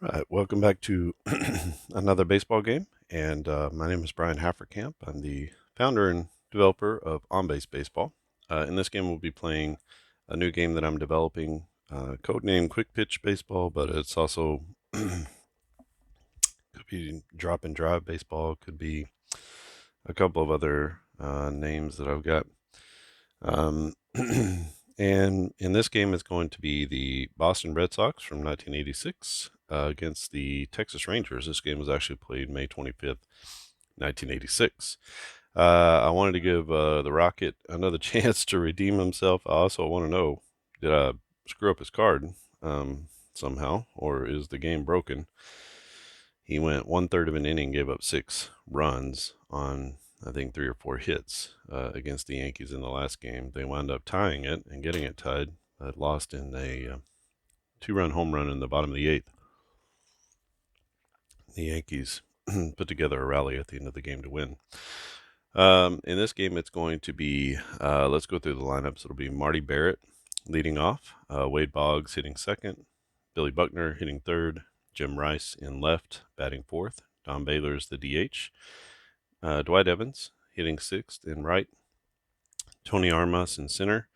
Right, welcome back to another baseball game. And my name is Brian Hafferkamp. I'm the founder and developer of On Base Baseball. In this game, we'll be playing a new game that I'm developing, codenamed Quick Pitch Baseball, but it's also could be Drop and Drive Baseball, could be a couple of other names that I've got. Um, and in this game, it's going to be the Boston Red Sox from 1986 against the Texas Rangers. This game was actually played May 25th, 1986. I wanted to give the Rocket another chance to redeem himself. I also want to know, did I screw up his card somehow, or is the game broken? He went 1/3 of an inning, gave up 6 runs on I think 3 or 4 hits against the Yankees in the last game. They wound up tying it and getting it tied, but lost in a 2-run home run in the bottom of the 8th. The Yankees put together a rally at the end of the game to win. In this game, it's going to be, let's go through the lineups. It'll be Marty Barrett leading off, Wade Boggs hitting second, Billy Buckner hitting third, Jim Rice in left, batting fourth, Don Baylor's the DH, Dwight Evans hitting sixth in right, Tony Armas in center,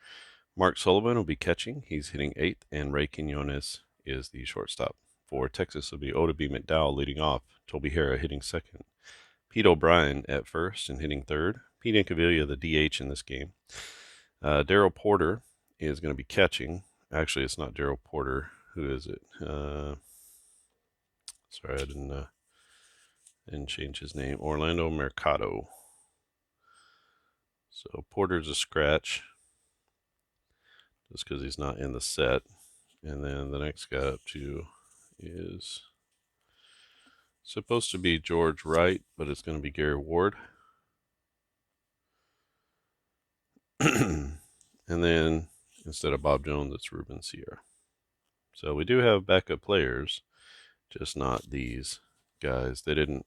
Mark Sullivan will be catching. He's hitting eighth, and Ray Quinones is the shortstop. For Texas, it'll be Oda B. McDowell leading off, Toby Harrah hitting second, Pete O'Brien at first and hitting third, Pete Incaviglia the DH in this game. Darryl Porter is going to be catching. Actually, it's not Darryl Porter. Who is it? Sorry, I didn't change his name. Orlando Mercado. So Porter's a scratch just because he's not in the set. And then the next guy up to is supposed to be George Wright, but it's going to be Gary Ward. And then instead of Bob Jones, it's Ruben Sierra. So we do have backup players, just not these guys. They didn't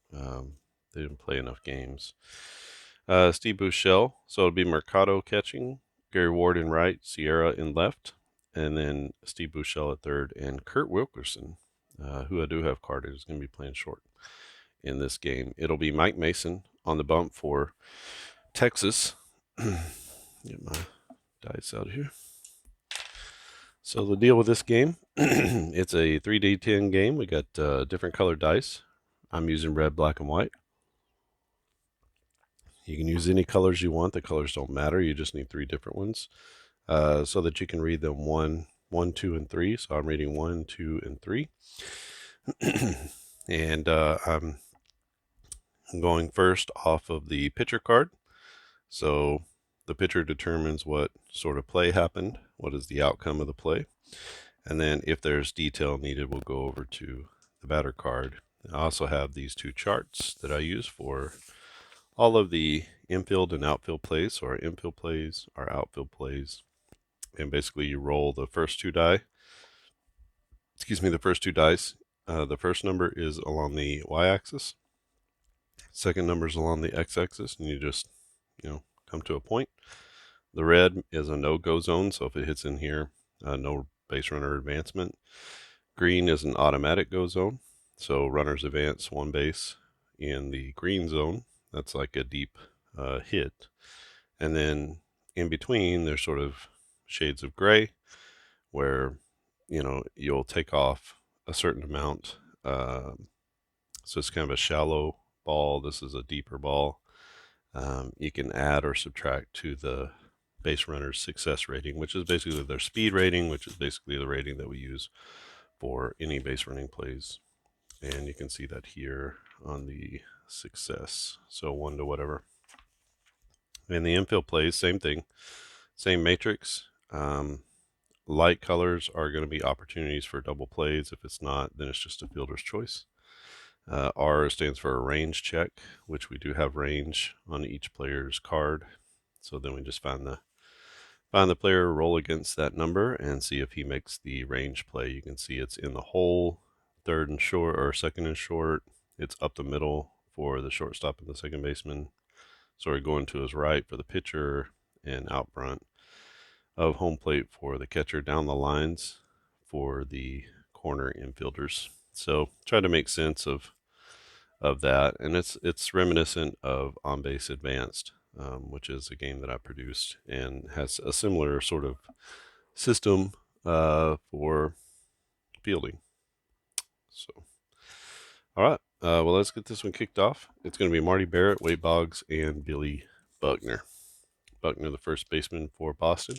play enough games. Steve Buechele, so it'll be Mercado catching, Gary Ward in right, Sierra in left, and then Steve Buechele at third, and Kurt Wilkerson, who I do have carded, is going to be playing short in this game. It'll be Mike Mason on the bump for Texas. Get my dice out here. So the deal with this game, it's a 3D10 game. We got different colored dice. I'm using red, black, and white. You can use any colors you want. The colors don't matter. You just need 3 different ones so that you can read them 1, 2, and 3. So I'm reading 1, 2, and 3. And I'm going first off of the pitcher card. So the pitcher determines what sort of play happened, what is the outcome of the play. And then if there's detail needed, we'll go over to the batter card. I also have these 2 charts that I use for all of the infield and outfield plays. So our infield plays, our outfield plays. And basically you roll the first 2 dice. The first number is along the y-axis. Second number is along the x-axis, and you just, come to a point. The red is a no-go zone, so if it hits in here, no base runner advancement. Green is an automatic go zone, so runners advance 1 base in the green zone. That's like a deep hit. And then in between, there's sort of shades of gray where, you'll take off a certain amount. So it's kind of a shallow ball. This is a deeper ball. You can add or subtract to the base runner's success rating, which is basically their speed rating, which is basically the rating that we use for any base running plays. And you can see that here on the success. So 1 to whatever. And the infield plays, same thing, same matrix. Light colors are going to be opportunities for double plays. If it's not, then it's just a fielder's choice. R stands for a range check, which we do have range on each player's card. So then we just find the player, roll against that number, and see if he makes the range play. You can see it's in the hole, third and short, or second and short. It's up the middle for the shortstop and the second baseman. Sorry, going to his right for the pitcher, and out front of home plate for the catcher, down the lines for the corner infielders. So try to make sense of that, and it's reminiscent of On Base Advanced, which is a game that I produced and has a similar sort of system for fielding. So, all right, well, let's get this one kicked off. It's going to be Marty Barrett, Wade Boggs, and Billy Buckner. Buckner, the first baseman for Boston,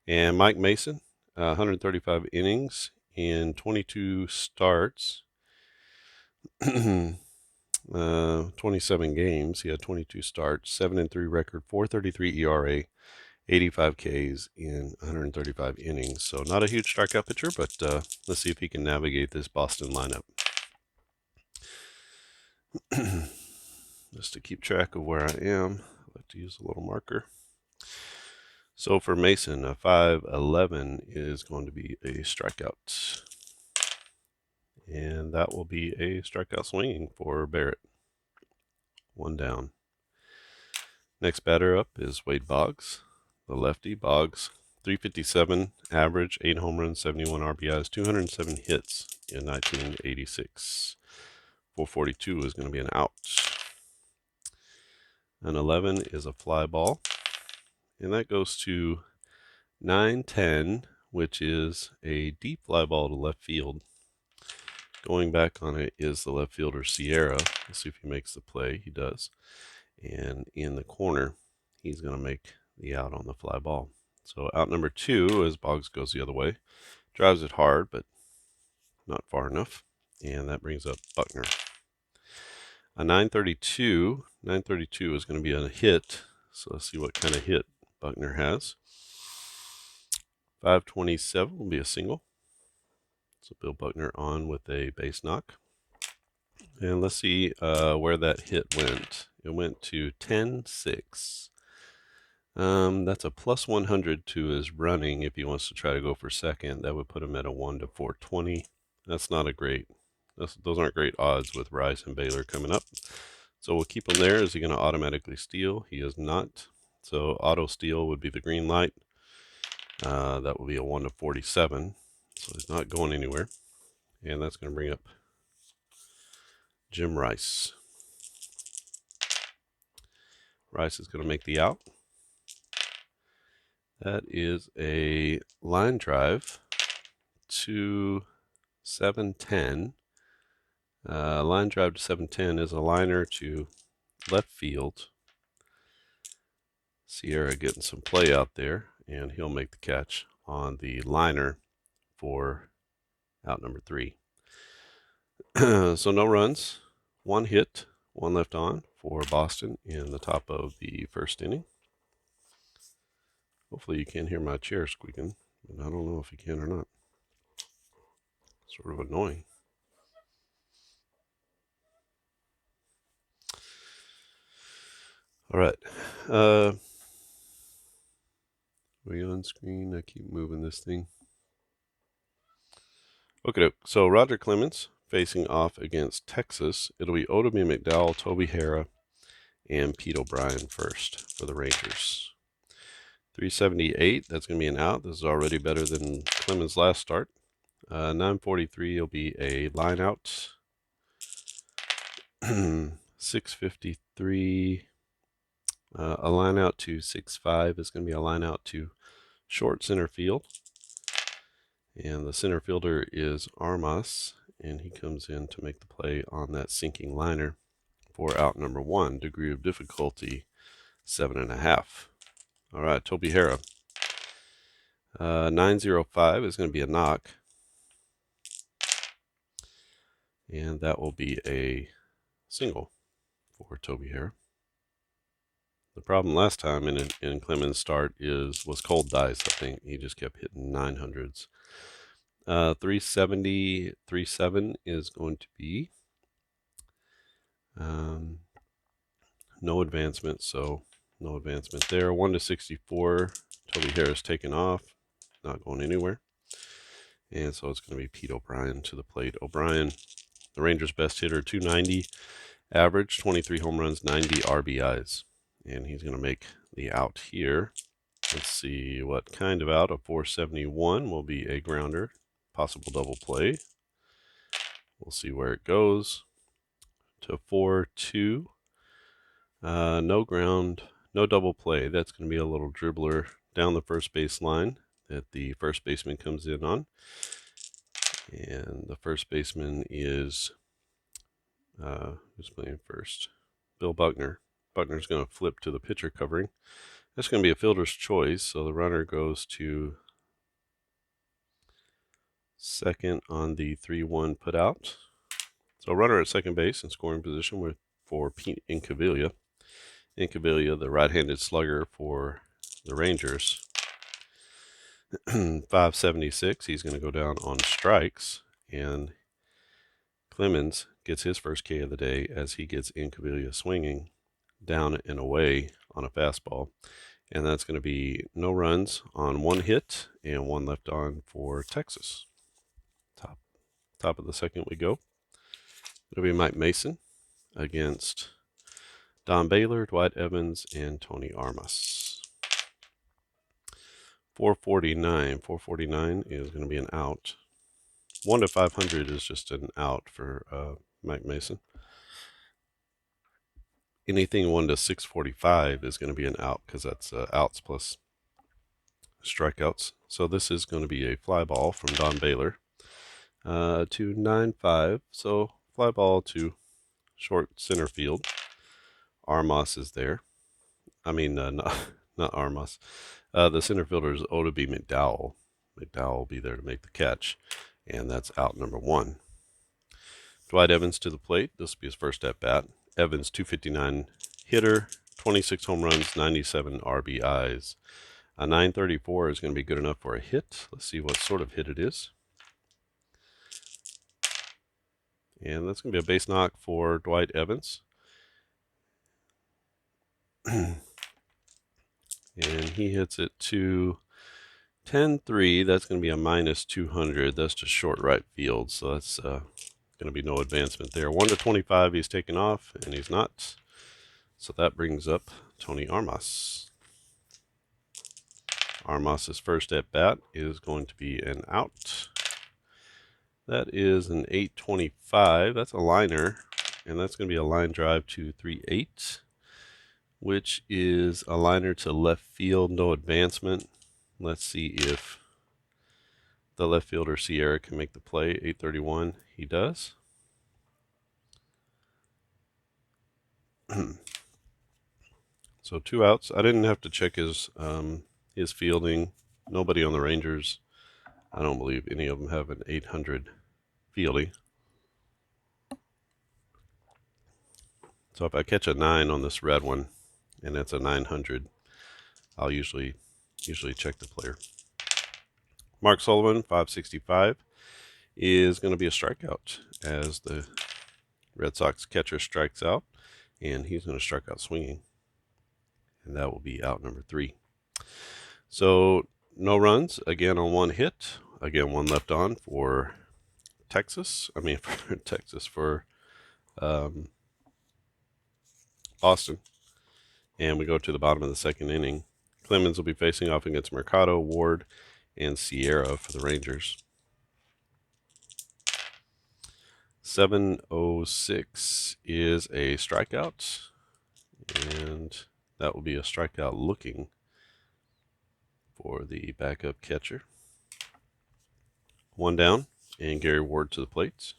and Mike Mason, 135 innings in 22 starts. 27 games. He had 22 starts, 7-3 record, 4.33 ERA, 85 Ks in 135 innings. So not a huge strikeout pitcher, but let's see if he can navigate this Boston lineup. Just to keep track of where I am, I like to use a little marker. So for Mason, a 5.11 is going to be a strikeout. And that will be a strikeout swinging for Barrett. One down. Next batter up is Wade Boggs, the lefty. Boggs, 357 average, 8 home runs, 71 RBIs, 207 hits in 1986. 442 is going to be an out. An 11 is a fly ball, and that goes to 9-10, which is a deep fly ball to left field. Going back on it is the left fielder Sierra. Let's see if he makes the play. He does. And in the corner, he's going to make the out on the fly ball. So out number 2 as Boggs goes the other way. Drives it hard, but not far enough. And that brings up Buckner. A 932. 932 is going to be a hit. So let's see what kind of hit Buckner has. 527 will be a single. So Bill Buckner on with a base knock. And let's see where that hit went. It went to 10-6. That's a plus 100 to his running if he wants to try to go for second. That would put him at a 1-420. That's not a great, those aren't great odds with Rice and Baylor coming up. So we'll keep him there. Is he going to automatically steal? He is not. So auto steal would be the green light. That will be a 1-47. So he's not going anywhere. And that's going to bring up Jim Rice. Rice is going to make the out. That is a line drive to 710. Line drive to 710 is a liner to left field. Sierra getting some play out there, and he'll make the catch on the liner for out number 3. So no runs, 1 hit, 1 left on for Boston in the top of the first inning. Hopefully you can hear my chair squeaking, but I don't know if you can or not. Sort of annoying. All right. We on screen? I keep moving this thing. Okay, so Roger Clemens facing off against Texas. It'll be Odom McDowell, Toby Harrah, and Pete O'Brien first for the Rangers. 378, that's going to be an out. This is already better than Clemens' last start. 943 will be a line out. 653, a line out to 6-5 is going to be a line out to short center field. And the center fielder is Armas, and he comes in to make the play on that sinking liner for out number 1. Degree of difficulty, 7.5. All right, Toby Harrah. 905 is going to be a knock. And that will be a single for Toby Harrah. The problem last time in Clemens' start was cold dice, I think. He just kept hitting 900s. 370, 3.7 is going to be no advancement, so no advancement there. 1-64, Toby Harrah's taken off, not going anywhere. And so it's going to be Pete O'Brien to the plate. O'Brien, the Rangers' best hitter, 290 average, 23 home runs, 90 RBIs. And he's going to make the out here. Let's see what kind of out. A 471 will be a grounder. Possible double play. We'll see where it goes. To 4-2. No ground, no double play. That's going to be a little dribbler down the first base line that the first baseman comes in on. And the first baseman is, who's playing first? Bill Buckner. Buckner's going to flip to the pitcher covering. That's going to be a fielder's choice, so the runner goes to second on the 3-1 put out. So runner at second base in scoring position for Pete Incaviglia. Incaviglia, the right-handed slugger for the Rangers. 576, he's going to go down on strikes, and Clemens gets his first K of the day as he gets Incaviglia swinging down and away on a fastball. And that's going to be no runs on 1 hit and 1 left on for Texas. Top of the second we go. It'll be Mike Mason against Don Baylor, Dwight Evans, and Tony Armas. 449. 449 is going to be an out. 1 to 500 is just an out for Mike Mason. Anything 1 to 645 is going to be an out because that's outs plus strikeouts. So this is going to be a fly ball from Don Baylor to 9-5. So fly ball to short center field. Armas is there. I mean, not Armas. The center fielder is Odabe McDowell. McDowell will be there to make the catch, and that's out number 1. Dwight Evans to the plate. This will be his first at bat. Evans, 259 hitter, 26 home runs, 97 RBIs. A 934 is going to be good enough for a hit. Let's see what sort of hit it is. And that's going to be a base knock for Dwight Evans. And he hits it to 10-3. That's going to be a minus 200. That's just short right field. So that's going to be no advancement there. 1 to 25, he's taken off, and he's not. So that brings up Tony Armas. Armas's first at bat is going to be an out. That is an 825. That's a liner, and that's going to be a line drive to 3-8, which is a liner to left field, no advancement. Let's see if the left fielder Sierra can make the play. 831, he does. So 2 outs. I didn't have to check his fielding. Nobody on the Rangers, I don't believe any of them have an 800 fielding. So if I catch a 9 on this red one, and it's a 900, I'll usually check the player. Mark Sullivan, 565, is going to be a strikeout as the Red Sox catcher strikes out, and he's going to strike out swinging, and that will be out number 3. So no runs, again on 1 hit, again 1 left on for Texas. For Boston. And we go to the bottom of the second inning. Clemens will be facing off against Mercado, Ward, and Sierra for the Rangers. 706 is a strikeout, and that will be a strikeout looking for the backup catcher. 1 down, and Gary Ward to the plate.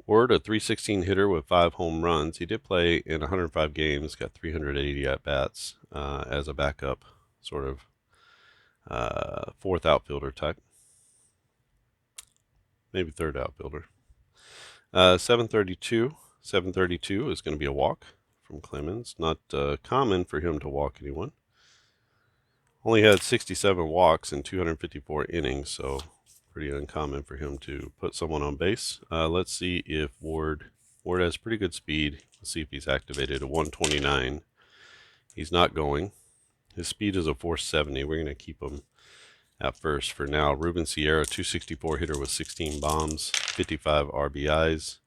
Ward, a 316 hitter with 5 home runs. He did play in 105 games, got 380 at-bats as a backup, sort of 4th outfielder type. Maybe 3rd outfielder. 732. 732 is going to be a walk from Clemens. Not common for him to walk anyone. Only had 67 walks in 254 innings, so pretty uncommon for him to put someone on base. Let's see if Ward has pretty good speed. Let's see if he's activated at 129. He's not going. His speed is a 470. We're going to keep him at first for now. Ruben Sierra, 264 hitter with 16 bombs, 55 RBIs.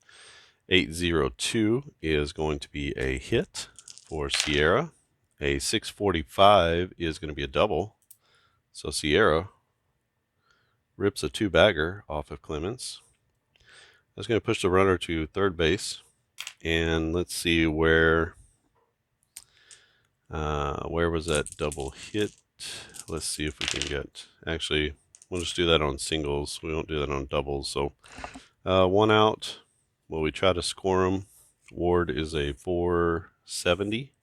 802 is going to be a hit for Sierra. A 645 is going to be a double. So Sierra rips a two-bagger off of Clemens. That's going to push the runner to third base. And let's see where was that double hit? Let's see if we can get, actually, we'll just do that on singles. We won't do that on doubles. So one out. Well, we try to score him. Ward is a 470.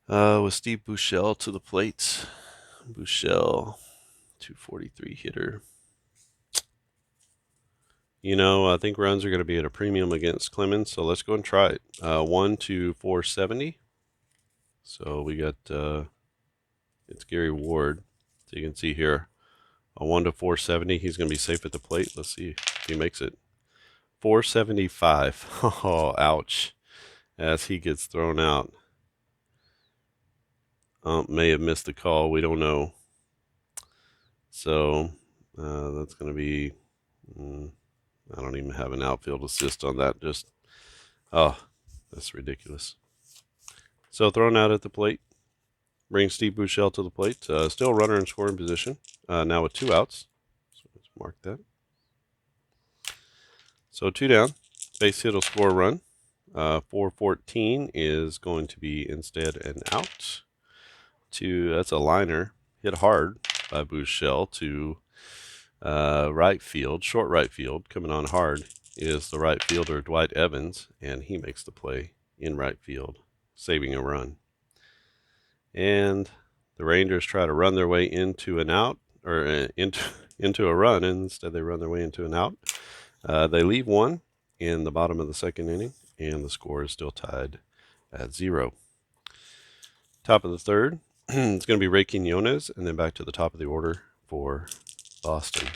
With Steve Buechele to the plate. Buechele, 243 hitter. You know, I think runs are going to be at a premium against Clemens, so let's go and try it. 1 to 470. So we got, it's Gary Ward. So you can see here, a 1 to 470. He's going to be safe at the plate. Let's see if he makes it. 475. Oh, ouch. As he gets thrown out. May have missed the call. We don't know. So that's going to be, I don't even have an outfield assist on that. Just, oh, that's ridiculous. So thrown out at the plate. Brings Steve Buechele to the plate. Still runner in scoring position. Now with 2 outs. So let's mark that. So 2 down. Base hit will score a run. 414 is going to be instead an out. That's a liner. Hit hard by Buechele to right field, short right field. Coming on hard is the right fielder, Dwight Evans, and he makes the play in right field, saving a run. And the Rangers try to run their way into an out, or into a run, and instead they run their way into an out. They leave 1 in the bottom of the 2nd inning, and the score is still tied at 0. Top of the 3rd, it's going to be Ray Quinones, and then back to the top of the order for Boston.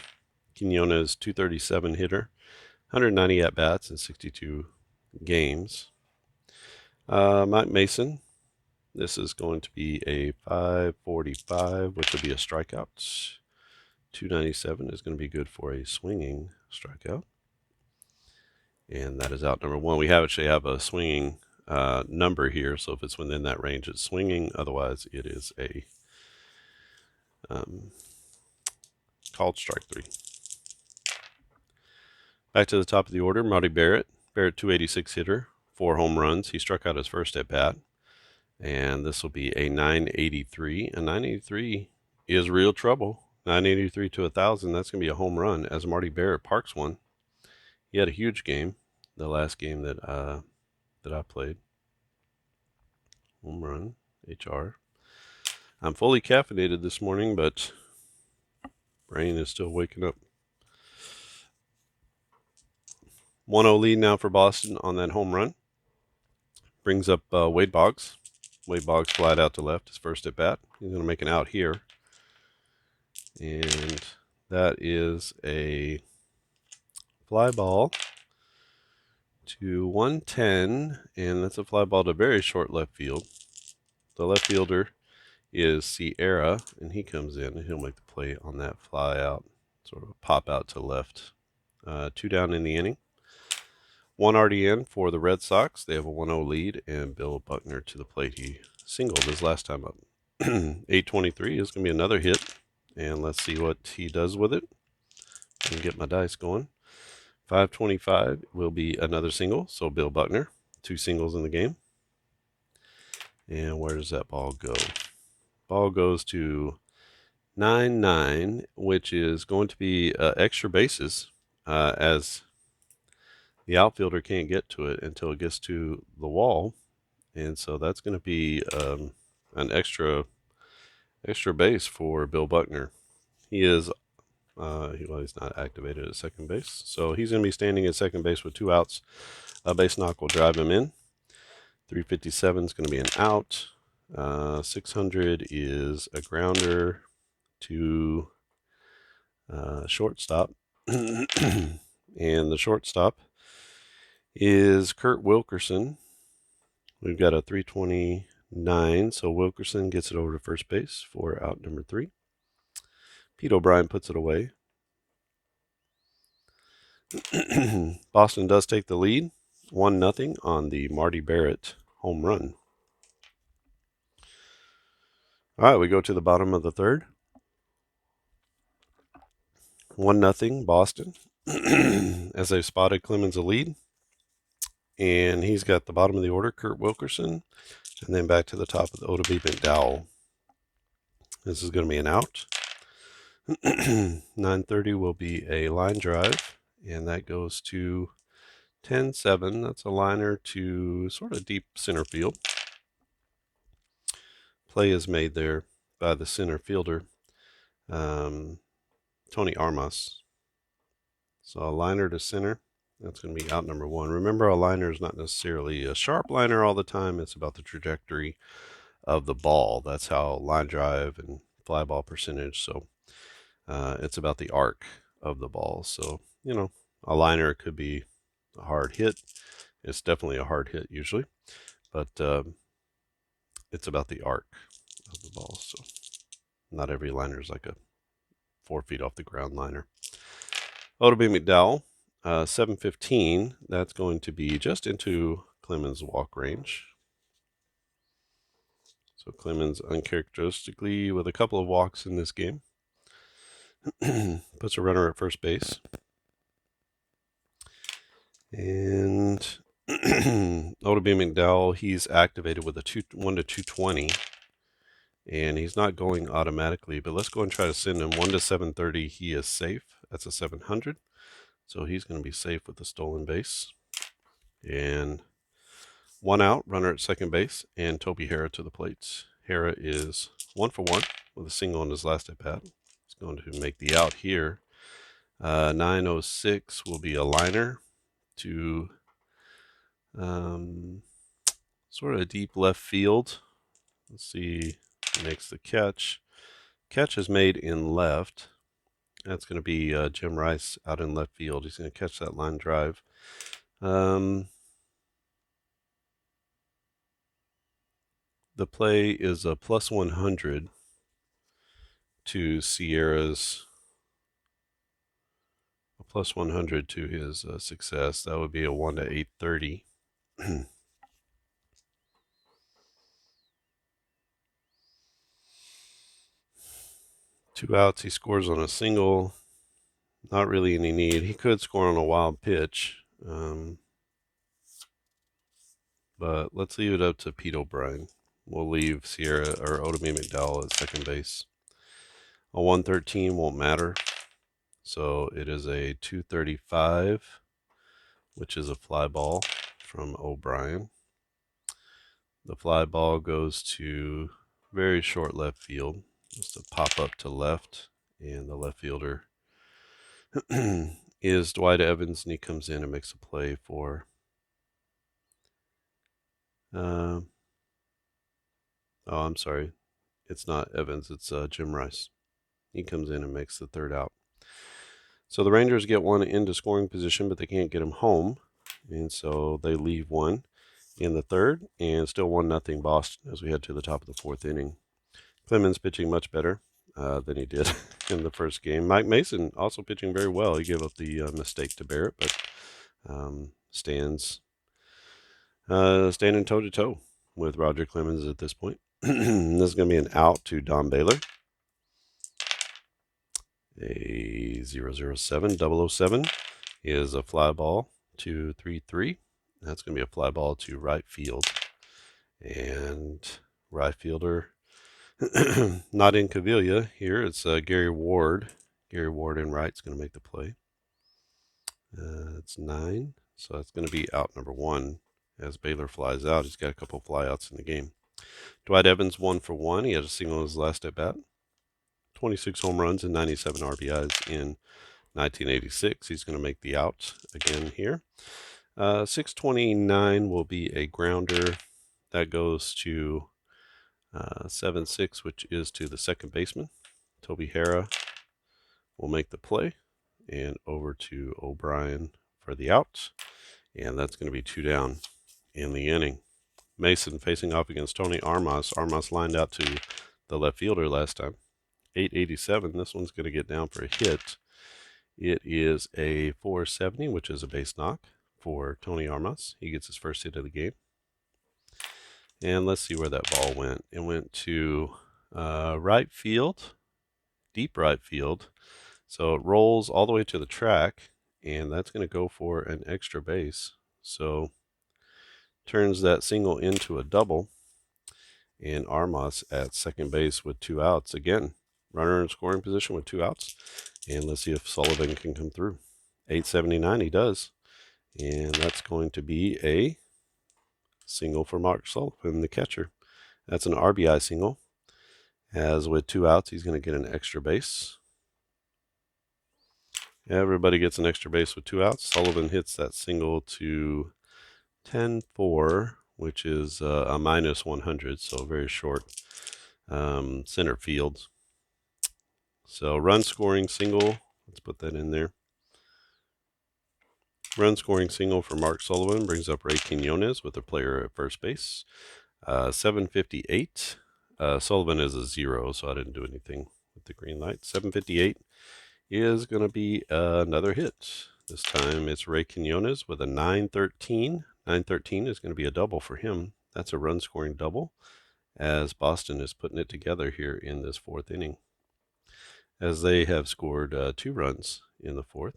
Quinones, 237 hitter, 190 at-bats in 62 games. Mike Mason, this is going to be a 545, which will be a strikeout. 297 is going to be good for a swinging strikeout. And that is out number 1. We actually have a swinging number here, so if it's within that range, it's swinging. Otherwise, it is a called strike 3. Back to the top of the order, Marty Barrett. Barrett, 286 hitter, 4 home runs. He struck out his first at bat, and this will be a 983. A 983 is real trouble. 983 to 1,000. That's going to be a home run as Marty Barrett parks one. He had a huge game, the last game that I played. Home run, HR. I'm fully caffeinated this morning, but brain is still waking up. 1-0 lead now for Boston on that home run. Brings up Wade Boggs. Wade Boggs flied out to left, his first at bat. He's going to make an out here. And that is a fly ball to 110, and that's a fly ball to very short left field. The left fielder is Sierra, and he comes in, and he'll make the play on that fly out, sort of a pop out to left. 2 down in the inning. 1 RDN for the Red Sox. They have a 1-0 lead, and Bill Buckner to the plate. He singled his last time up. 823 is going to be another hit, and let's see what he does with it. And get my dice going. 525 will be another single, so Bill Buckner, 2 singles in the game. And where does that ball go? Ball goes to 9-9, which is going to be extra bases, as the outfielder can't get to it until it gets to the wall. And so that's going to be an extra base for Bill Buckner. He is he's not activated at second base, so he's going to be standing at second base with 2 outs. A base knock will drive him in. 357 is going to be an out. 600 is a grounder to shortstop. And the shortstop is Kurt Wilkerson. We've got a 329, so Wilkerson gets it over to first base for out number 3. Pete O'Brien puts it away. Boston does take the lead, 1-0 on the Marty Barrett home run. All right, we go to the bottom of the 3rd. 1-0 Boston as they've spotted Clemens a lead. And he's got the bottom of the order, Kurt Wilkerson, and then back to the top of the Odabe McDowell. This is going to be an out. 9:30 will be a line drive, and that goes to 10-7. That's a liner to sort of deep center field. Play is made there by the center fielder, Tony Armas. So a liner to center. That's going to be out number 1. Remember, a liner is not necessarily a sharp liner all the time. It's about the trajectory of the ball. That's how line drive and fly ball percentage. So it's about the arc of the ball. So, a liner could be a hard hit. It's definitely a hard hit usually, but it's about the arc of the ball. So not every liner is like a 4 feet off the ground liner. Odabe McDowell, 7:15. That's going to be just into Clemens' walk range. So Clemens uncharacteristically with a couple of walks in this game. Puts a runner at first base. And Odabe McDowell, he's activated with a 1-220. And he's not going automatically, but let's go and try to send him 1-730. He is safe. That's a 700. So he's going to be safe with the stolen base. And 1 out, runner at second base, and Toby Harrah to the plate. Harrah is 1 for 1 with a single in his last at bat. He's going to make the out here. 9:06 will be a liner to sort of deep left field. Let's see, he makes the catch. Catch is made in left. That's going to be Jim Rice out in left field. He's going to catch that line drive. The play is a +100 to Sierra's, a +100 to his success. That would be a 1-830. 2 outs. He scores on a single. Not really any need. He could score on a wild pitch. But let's leave it up to Pete O'Brien. We'll leave Sierra or Odabe McDowell at second base. A 113 won't matter. So it is a 235, which is a fly ball from O'Brien. The fly ball goes to very short left field. Just a pop up to left, and the left fielder is Dwight Evans, and he comes in and makes a play for I'm sorry. It's not Evans. It's Jim Rice. He comes in and makes the third out. So the Rangers get one into scoring position, but they can't get him home. And so they leave one in the third, and still 1-0 Boston as we head to the top of the 4th inning. Clemens pitching much better than he did in the first game. Mike Mason also pitching very well. He gave up the mistake to Barrett, but standing toe-to-toe with Roger Clemens at this point. This is going to be an out to Don Baylor. A 007 is a fly ball to 3-3. That's going to be a fly ball to right field. And right fielder, not in Cavilla here. It's Gary Ward. Gary Ward in right is going to make the play. It's 9. So that's going to be out number 1 as Baylor flies out. He's got a couple flyouts in the game. Dwight Evans 1 for 1. He had a single in his last at bat. 26 home runs and 97 RBIs in 1986. He's going to make the out again here. 629 will be a grounder. That goes to 7-6, which is to the second baseman. Toby Harrah will make the play. And over to O'Brien for the out. And that's going to be 2 down in the inning. Mason facing off against Tony Armas. Armas lined out to the left fielder last time. 887. This one's going to get down for a hit. It is a 470, which is a base knock for Tony Armas. He gets his first hit of the game. And let's see where that ball went. It went to right field, deep right field. So it rolls all the way to the track, and that's going to go for an extra base. So turns that single into a double, and Armas at second base with 2 outs again. Runner in scoring position with 2 outs, and let's see if Sullivan can come through. 879 he does, and that's going to be a single for Mark Sullivan, the catcher. That's an RBI single, as with 2 outs he's going to get an extra base. Everybody gets an extra base with 2 outs. Sullivan hits that single to 10-4, which is a minus 100, so very short center field. So run scoring single, let's put that in there. Run scoring single for Mark Sullivan brings up Ray Quinones with a player at first base. 758. Sullivan is a 0, so I didn't do anything with the green light. 758 is going to be another hit. This time it's Ray Quinones with a 913. 913 is going to be a double for him. That's a run scoring double, as Boston is putting it together here in this 4th inning, as they have scored 2 runs in the 4th.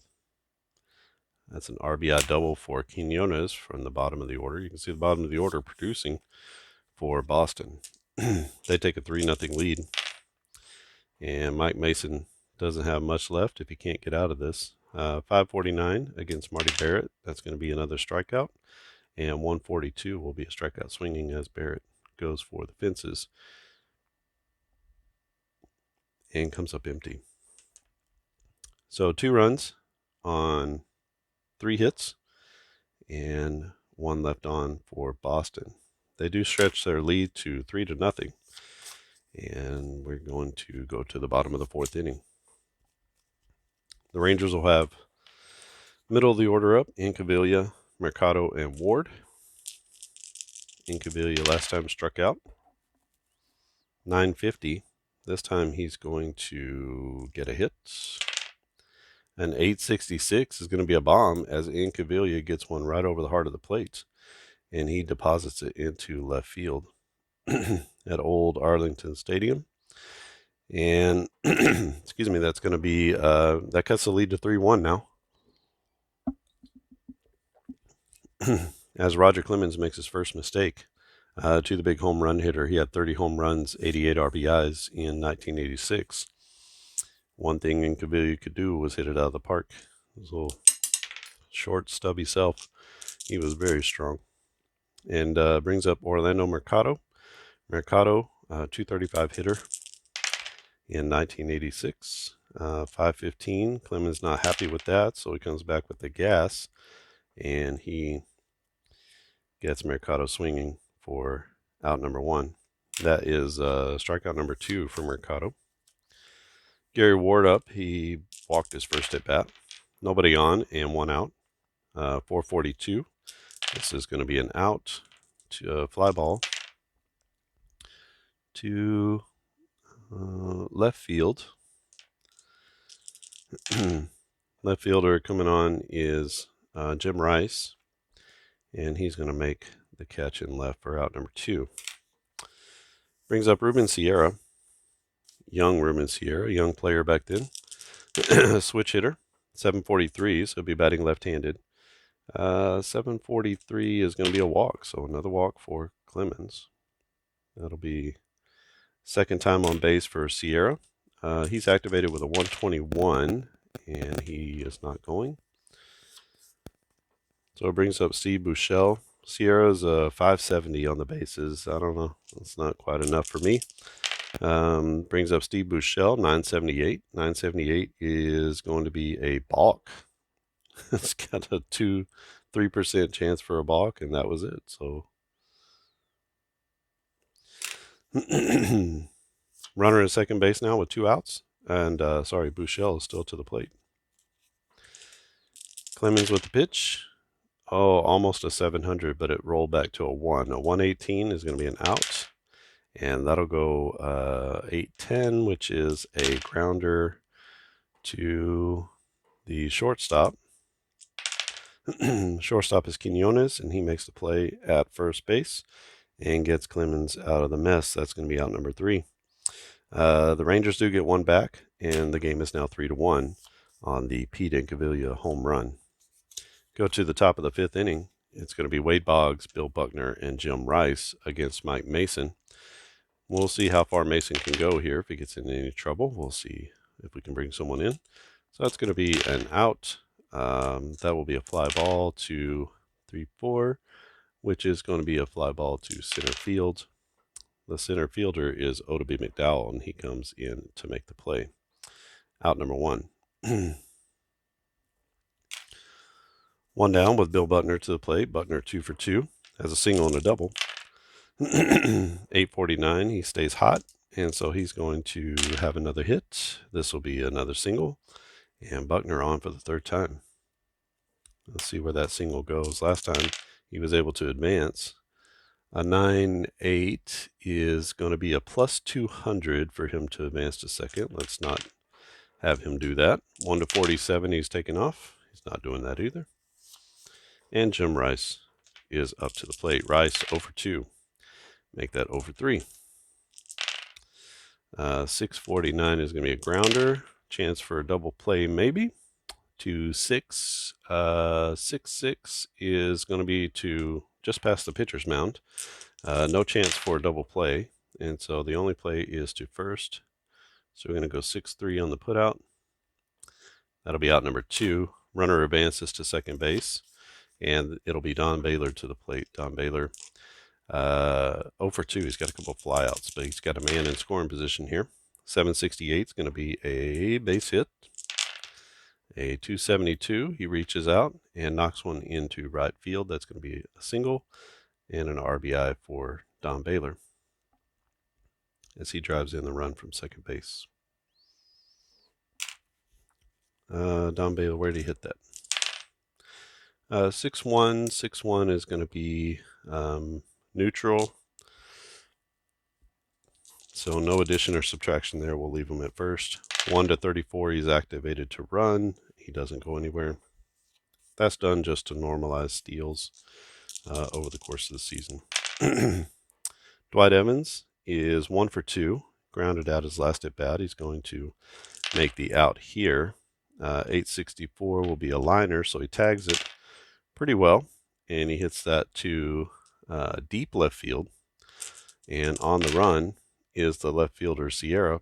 That's an RBI double for Quinones from the bottom of the order. You can see the bottom of the order producing for Boston. They take a 3-0 lead, and Mike Mason doesn't have much left if he can't get out of this. 549 against Marty Barrett. That's going to be another strikeout, and 142 will be a strikeout swinging as Barrett goes for the fences and comes up empty. So 2 runs on 3 hits, and 1 left on for Boston. They do stretch their lead to 3-0, and we're going to go to the bottom of the 4th inning. The Rangers will have middle of the order up: Incaviglia, Mercado, and Ward. Incaviglia last time struck out. 950. This time he's going to get a hit. An 866 is going to be a bomb, as Incaviglia gets one right over the heart of the plate, and he deposits it into left field at Old Arlington Stadium. And excuse me, that's going to be that cuts the lead to 3-1 now. As Roger Clemens makes his first mistake to the big home run hitter. He had 30 home runs, 88 RBIs in 1986. One thing Incaviglia could do was hit it out of the park. His little short, stubby self. He was very strong. And brings up Orlando Mercado. Mercado, 235 hitter in 1986. 515. Clemens not happy with that, so he comes back with the gas, and he gets Mercado swinging for out number 1. That is strikeout number 2 for Mercado. Gary Ward up. He walked his first at bat. Nobody on and 1 out. 442. This is going to be an out to fly ball to left field. Left fielder coming on is Jim Rice, and he's going to make the catch in left for out number 2. Brings up Ruben Sierra. Young Ruben Sierra, young player back then. Switch hitter. 743, so he'll be batting left-handed. 743 is going to be a walk, so another walk for Clemens. That'll be second time on base for Sierra. He's activated with a 121, and he is not going. So it brings up Steve Buechele. Sierra's a 570 on the bases. I don't know. That's not quite enough for me. Brings up Steve Buechele, 978. 978 is going to be a balk. It's got a 3% chance for a balk, and that was it. So runner at second base now with 2 outs. And Buechele is still to the plate. Clemens with the pitch. Oh, almost a 700, but it rolled back to a 1. A 118 is going to be an out. And that'll go 810, which is a grounder to the shortstop. Shortstop is Quinones, and he makes the play at first base and gets Clemens out of the mess. That's going to be out number 3. The Rangers do get one back, and the game is now 3-1 on the Pete Incaviglia home run. Go to the top of the fifth inning. It's going to be Wade Boggs, Bill Buckner, and Jim Rice against Mike Mason. We'll see how far Mason can go here. If he gets in any trouble, we'll see if we can bring someone in. So that's going to be an out. That will be a fly ball to 3-4, which is going to be a fly ball to center field. The center fielder is Odabe McDowell, and he comes in to make the play. Out number one. One down with Bill Buckner to the plate. Buckner 2 for 2, has a single and a double. 8:49, he stays hot, and so he's going to have another hit. This will be another single, and Buckner on for the third time. Let's see where that single goes. Last time he was able to advance. A 9-8 is going to be a plus 200 for him to advance to second. Let's not have him do that. 1-47, he's taken off. He's not doing that either. And Jim Rice is up to the plate. Rice 0 for 2. Make that 0 for 3. 6:49 is going to be a grounder. Chance for a double play maybe. To 6. 6-6 is going to be to just past the pitcher's mound. No chance for a double play. And so the only play is to first. So we're going to go 6-3 on the putout. That'll be out number 2. Runner advances to second base. And it'll be Don Baylor to the plate. Don Baylor 0 for 2. He's got a couple of flyouts, but he's got a man in scoring position here. 768 is going to be a base hit. A 272, he reaches out and knocks one into right field. That's going to be a single and an RBI for Don Baylor as he drives in the run from second base. Don Baylor, where did he hit that? 6-1. 6-1 is going to be neutral. So no addition or subtraction there. We'll leave him at first. 1-34, he's activated to run. He doesn't go anywhere. That's done just to normalize steals over the course of the season. Dwight Evans is 1 for 2. Grounded out his last at bat. He's going to make the out here. 864 will be a liner, so he tags it pretty well. And he hits that to deep left field. And on the run is the left fielder, Sierra.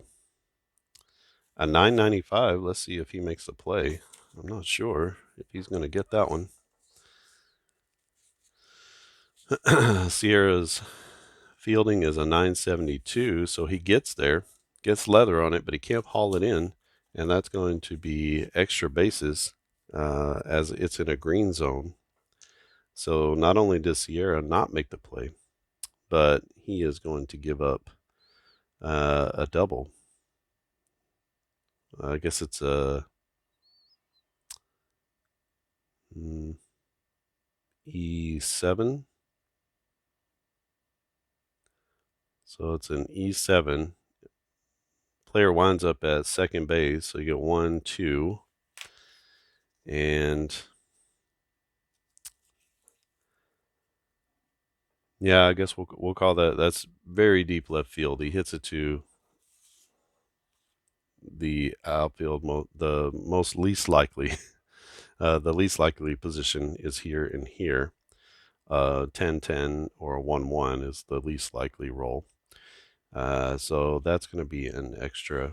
A 995. Let's see if he makes the play. I'm not sure if he's going to get that one. Sierra's fielding is a 972, so he gets there, gets leather on it, but he can't haul it in, and that's going to be extra bases as it's in a green zone. So not only does Sierra not make the play, but he is going to give up a double. I guess it's a E7. So it's an E7. Player winds up at second base, so you get 1, 2, and yeah, I guess we'll call that's very deep left field. He hits it to the outfield, the most least likely. The least likely position is here and here. 10-10 or 1-1 is the least likely roll. So that's going to be an extra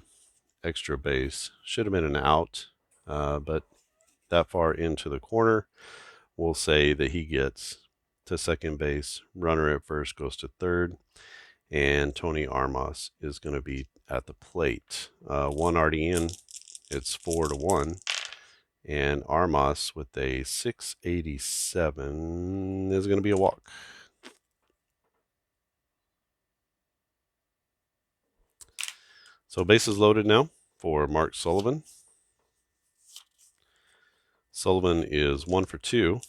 base. Should have been an out, but that far into the corner, we'll say that he gets to second base. Runner at first goes to third, and Tony Armas is going to be at the plate. One already in. It's 4-1. And Armas with a 687 is going to be a walk. So bases loaded now for Mark Sullivan. Sullivan is 1 for 2.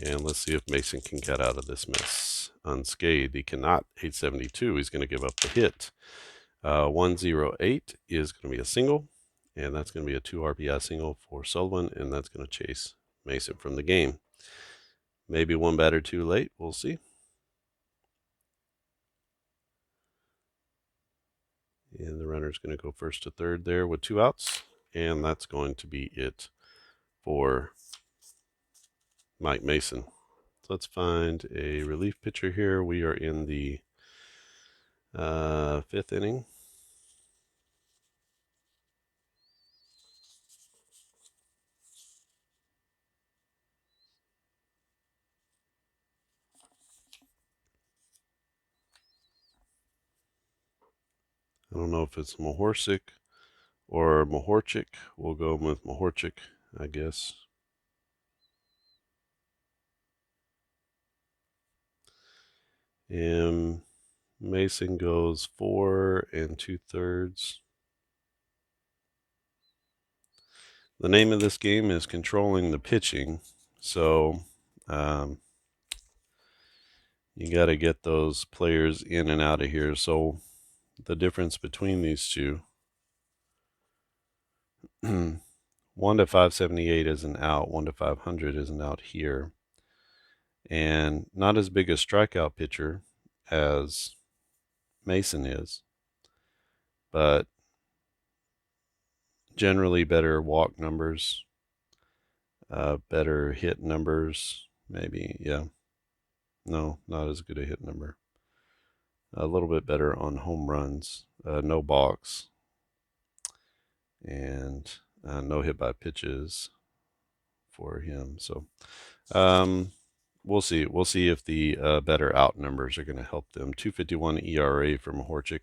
And let's see if Mason can get out of this mess unscathed. He cannot. 872. He's going to give up the hit. 108 is going to be a single. And that's going to be a 2 RBI single for Sullivan. And that's going to chase Mason from the game. Maybe one batter too late. We'll see. And the runner's going to go first to third there with 2 outs. And that's going to be it for Mike Mason. So let's find a relief pitcher here. We are in the 5th inning. I don't know if it's Mahorchik or Mahorchik. We'll go with Mahorchik, I guess. And Mason goes 4 2/3. The name of this game is controlling the pitching. So you got to get those players in and out of here. So the difference between these two, 1 to 578 is an out, 1 to 500 is an out here. And not as big a strikeout pitcher as Mason is, but generally better walk numbers, better hit numbers, maybe. Yeah. No, not as good a hit number. A little bit better on home runs, no balks, and no hit by pitches for him. So we'll see. We'll see if the better out numbers are going to help them. 2.51 ERA for Mahorchik,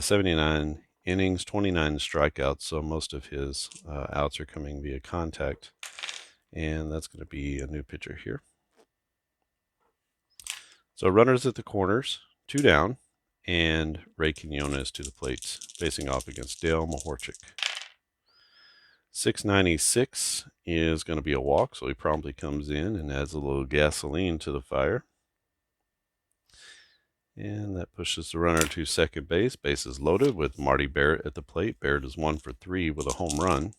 79 innings, 29 strikeouts. So most of his outs are coming via contact, and that's going to be a new pitcher here. So runners at the corners, 2 down, and Ray Quinones to the plate, facing off against Dale Mahorchik. 696 is going to be a walk, so he promptly comes in and adds a little gasoline to the fire. And that pushes the runner to second base. Base is loaded with Marty Barrett at the plate. Barrett is 1 for 3 with a home run.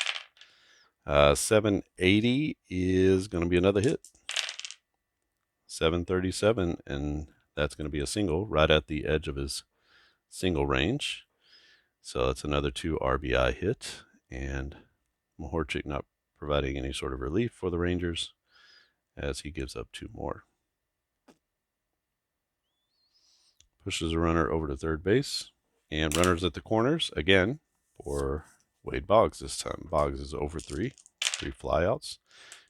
780 is going to be another hit. 737, and that's going to be a single right at the edge of his single range. So that's another 2 RBI hit, and Mahorchik not providing any sort of relief for the Rangers as he gives up 2 more. Pushes a runner over to third base, and runners at the corners again for Wade Boggs this time. Boggs is 0 for 3 flyouts.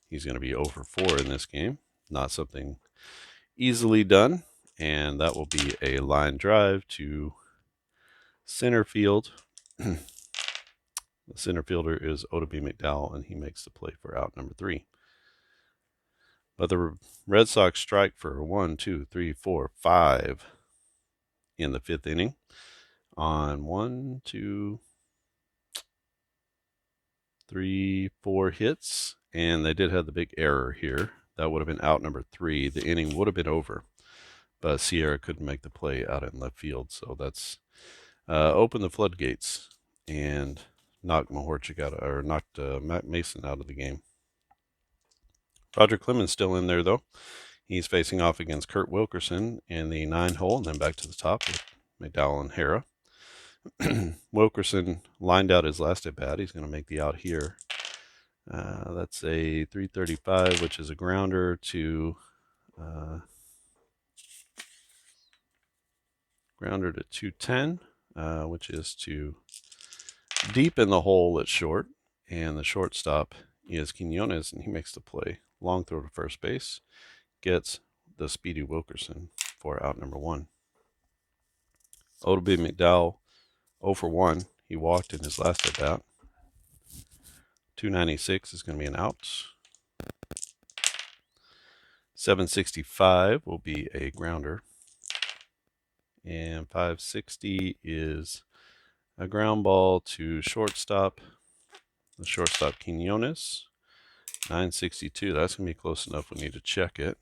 He's going to be 0 for 4 in this game. Not something easily done, and that will be a line drive to center field. The center fielder is Odabe McDowell, and he makes the play for out number 3. But the Red Sox strike for 1, 2, 3, 4, 5 in the 5th inning on 1, 2, 3, 4 hits, and they did have the big error here. That would have been out number 3. The inning would have been over, but Sierra couldn't make the play out in left field, so that's opened the floodgates and knocked Mahorchik out, or knocked Matt Mason out of the game. Roger Clemens still in there though. He's facing off against Kurt Wilkerson in the 9 hole, and then back to the top with McDowell and Hara. Wilkerson lined out his last at bat. He's going to make the out here. That's a 335, which is a grounder to 210, which is to deep in the hole at short, and the shortstop is Quinones, and he makes the play. Long throw to first base, gets the speedy Wilkerson for out number 1. Odabe McDowell 0 for 1. He walked in his last at bat. 296 is going to be an out. 765 will be a grounder. And 560 is a ground ball to shortstop. The shortstop Quinones. 962, that's going to be close enough. We need to check it.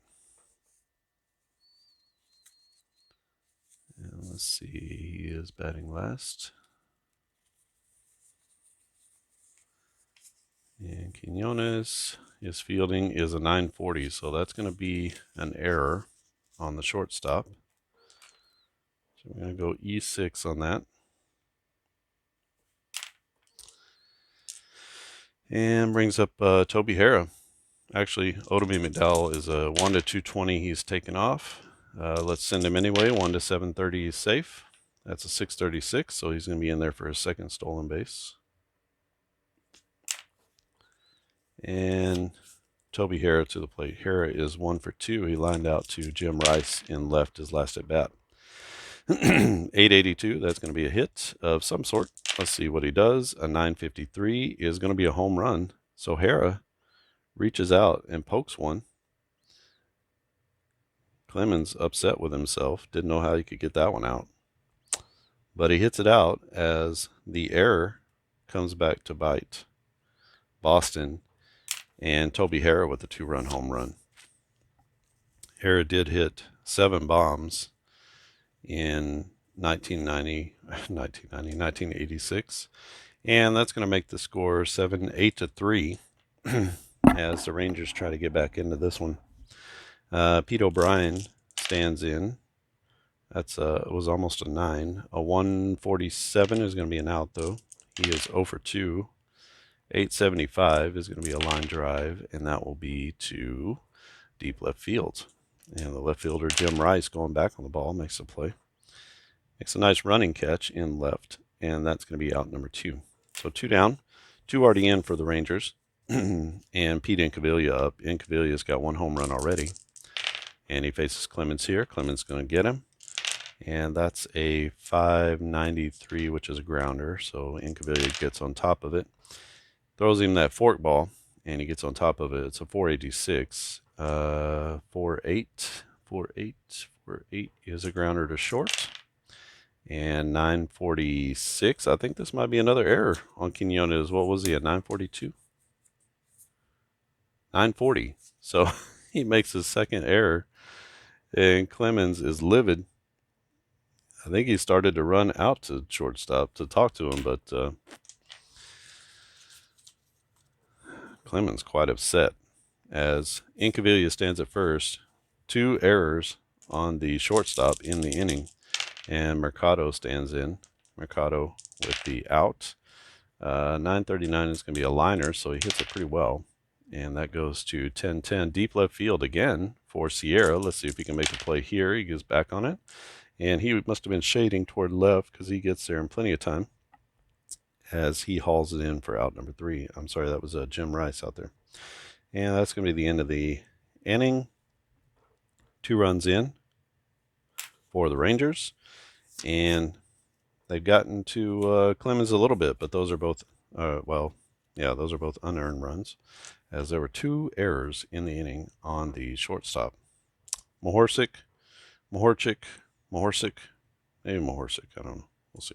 And let's see, he is batting last. And Quinones, his fielding is a 940, so that's going to be an error on the shortstop. So we're going to go E6 on that. And brings up Toby Harrah. Actually, Otomy McDowell is a 1 to 220. He's taken off. Let's send him anyway. 1 to 730 is safe. That's a 636, so he's going to be in there for his second stolen base. And Toby Harrah to the plate. Harrah is 1 for 2. He lined out to Jim Rice in left his last at bat. 882, that's going to be a hit of some sort. Let's see what he does. A 953 is going to be a home run. So Harrah reaches out and pokes one. Clemens upset with himself. Didn't know how he could get that one out. But he hits it out as the error comes back to bite Boston and Toby Harrah with a 2-run home run. Harrah did hit 7 bombs in 1986, and that's going to make the score 8 to 3 as the Rangers try to get back into this one. Pete O'Brien stands in. That's it was almost a 9. A 147 is going to be an out though. He is 0 for 2. 875 is going to be a line drive, and that will be to deep left field. And the left fielder, Jim Rice, going back on the ball, makes a play. Makes a nice running catch in left, and that's going to be out number 2. So 2 down, 2 already in for the Rangers, and Pete Incaviglia up. Incaviglia's got 1 home run already, and he faces Clemens here. Clemens going to get him, and that's a 593, which is a grounder, so Incaviglia gets on top of it. Throws him that fork ball, and he gets on top of it. It's a 486. 4-8 is a grounder to short. And 946. I think this might be another error on Quinones. What was he at 942? 940. So he makes his second error, and Clemens is livid. I think he started to run out to shortstop to talk to him, but Clemens quite upset as Incaviglia stands at first. 2 errors on the shortstop in the inning, and Mercado stands in. Mercado with the out. 939 is going to be a liner, so he hits it pretty well, and that goes to 10-10. Deep left field again for Sierra. Let's see if he can make a play here. He goes back on it, and he must have been shading toward left because he gets there in plenty of time as he hauls it in for out number 3. I'm sorry, that was Jim Rice out there. And that's going to be the end of the inning. 2 runs in for the Rangers. And they've gotten to Clemens a little bit, but those are both, those are both unearned runs, as there were 2 errors in the inning on the shortstop. Mahorcic, maybe Mahorcic, I don't know. We'll see.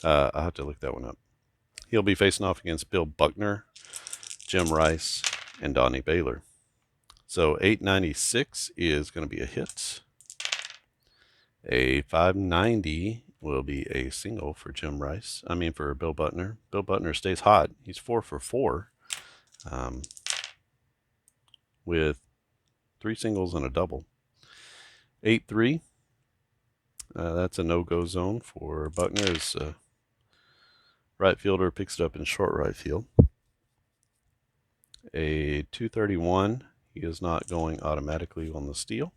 I'll have to look that one up. He'll be facing off against Bill Buckner, Jim Rice, and Donnie Baylor. So 896 is going to be a hit. A 590 will be a single for for Bill Buckner. Bill Buckner stays hot. He's 4 for 4 with 3 singles and a double. 8-3. That's a no-go zone for Buckner as right fielder picks it up in short right field. A 231. He is not going automatically on the steal.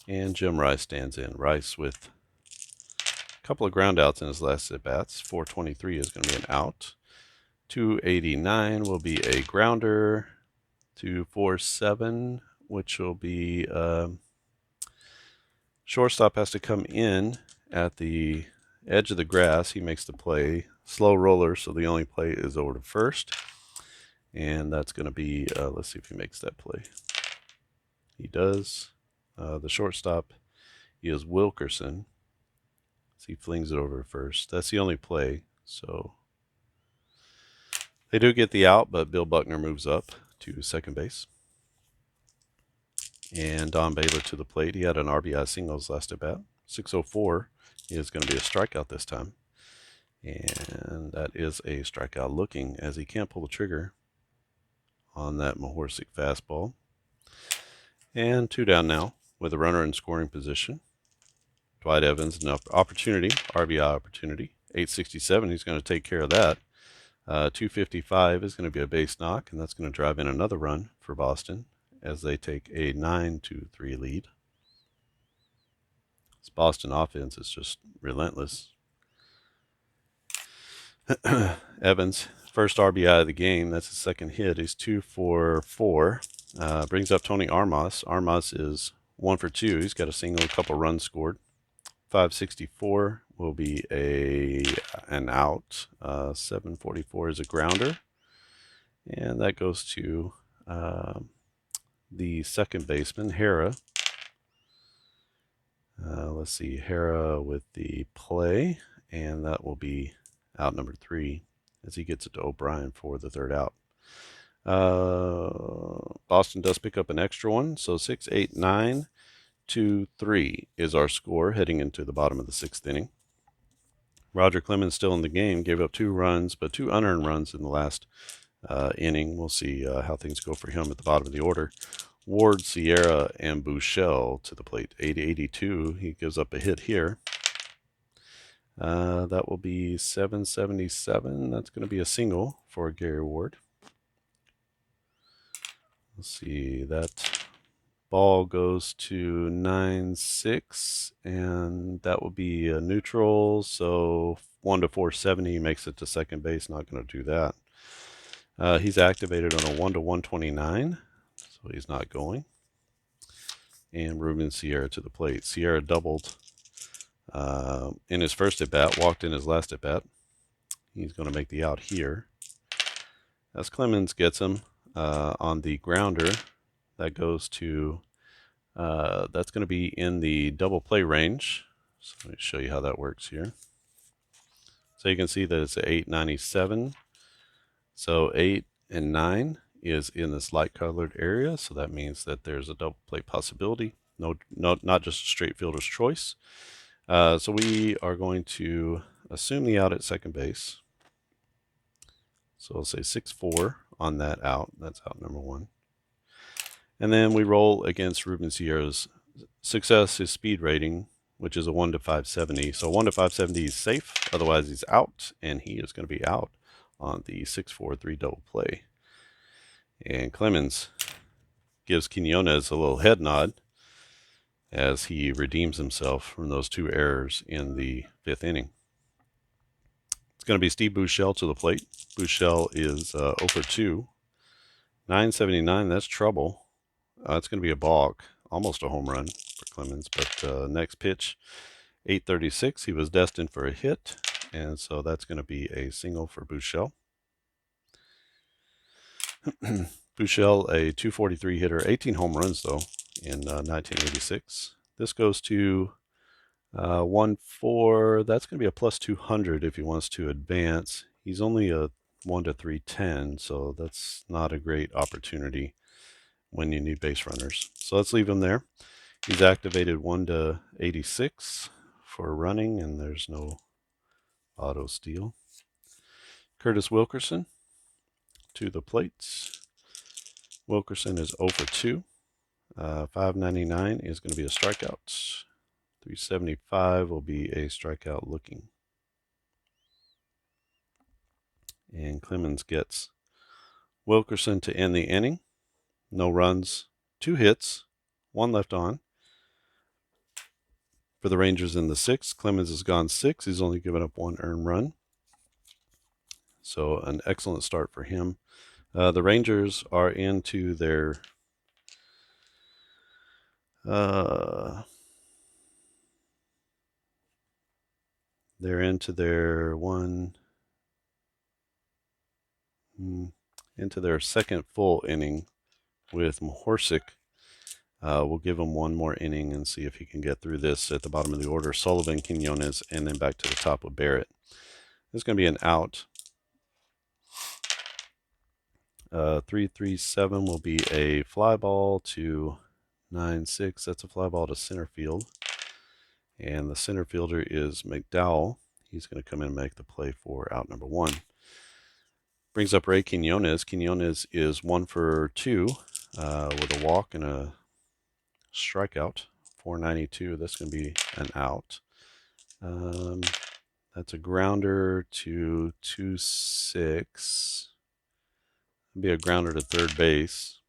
And Jim Rice stands in. Rice with a couple of ground outs in his last at-bats. 423 is going to be an out. 289 will be a grounder. 247, which will be shortstop has to come in at the edge of the grass. He makes the play. Slow roller, so the only play is over to first. And that's going to be, let's see if he makes that play. He does. The shortstop is Wilkerson. So he flings it over to first. That's the only play. So they do get the out, but Bill Buckner moves up to second base. And Don Baylor to the plate. He had an RBI singles last at bat. 604 is going to be a strikeout this time. And that is a strikeout looking, as he can't pull the trigger on that Mahorcic fastball. And 2 down now with a runner in scoring position. Dwight Evans, an opportunity, RBI opportunity. 867, he's going to take care of that 255 is going to be a base knock, and that's going to drive in another run for Boston as they take a 9-3 lead. This Boston offense is just relentless. Evans, first RBI of the game. That's his second hit. He's 2 for 4. Brings up Tony Armas. Armas is 1 for 2. He's got a single, a couple runs scored. 564 will be an out. 744 is a grounder. And that goes to the second baseman, Hara. Let's see, Hara with the play, and that will be out number 3 as he gets it to O'Brien for the third out. Boston does pick up an extra one, so 6, 8, 9, 2, 3 is our score heading into the bottom of the 6th inning. Roger Clemens still in the game, gave up 2 runs, but 2 unearned runs in the last inning. We'll see how things go for him at the bottom of the order. Ward, Sierra, and Bouchel to the plate. 882. He gives up a hit here. That will be 777. That's going to be a single for Gary Ward. Let's see. That ball goes to 9-6, and that will be a neutral. So 1 to 470 makes it to second base. Not going to do that. He's activated on a 1 to 129. So he's not going. And Ruben Sierra to the plate. Sierra doubled in his first at-bat, walked in his last at-bat. He's going to make the out here. As Clemens gets him on the grounder, that goes to, that's going to be in the double play range. So let me show you how that works here. So you can see that it's an 897. So 8 and 9 is in this light colored area, so that means that there's a double play possibility. Not just a straight fielder's choice. So we are going to assume the out at second base. So I'll say 6-4 on that out. That's out number 1. And then we roll against Ruben Sierra's success, his speed rating, which is a 1 to 570. So 1 to 570 is safe, otherwise he's out, and he is going to be out on the 6-4-3 double play. And Clemens gives Quinones a little head nod as he redeems himself from those 2 errors in the 5th inning. It's going to be Steve Bouchel to the plate. Bouchel is 0 for 2. 979, that's trouble. It's going to be a balk, almost a home run for Clemens. But next pitch, 836, he was destined for a hit. And so that's going to be a single for Bouchel. Bouchel, a 243 hitter, 18 home runs though in 1986. This goes to 1-4. That's going to be a plus 200 if he wants to advance. He's only a 1 to 310, so that's not a great opportunity when you need base runners. So let's leave him there. He's activated 1 to 86 for running, and there's no auto steal. Curtis Wilkerson to the plates. Wilkerson is 0 for 2. 599 is going to be a strikeout. 375 will be a strikeout looking. And Clemens gets Wilkerson to end the inning. No runs, 2 hits, 1 left on. For the Rangers in the 6th, Clemens has gone 6. He's only given up 1 earned run. So an excellent start for him. The Rangers are into their into their second full inning with Mahorsic. We'll give him 1 more inning and see if he can get through this at the bottom of the order. Sullivan, Quinones, and then back to the top with Barrett. This is going to be an out. 337 will be a fly ball to 9-6. That's a fly ball to center field. And the center fielder is McDowell. He's going to come in and make the play for out number 1. Brings up Ray Quinones. Quinones is 1 for 2 with a walk and a strikeout. 492. That's going to be an out. That's a grounder to 2-6. It'll be a grounder to third base.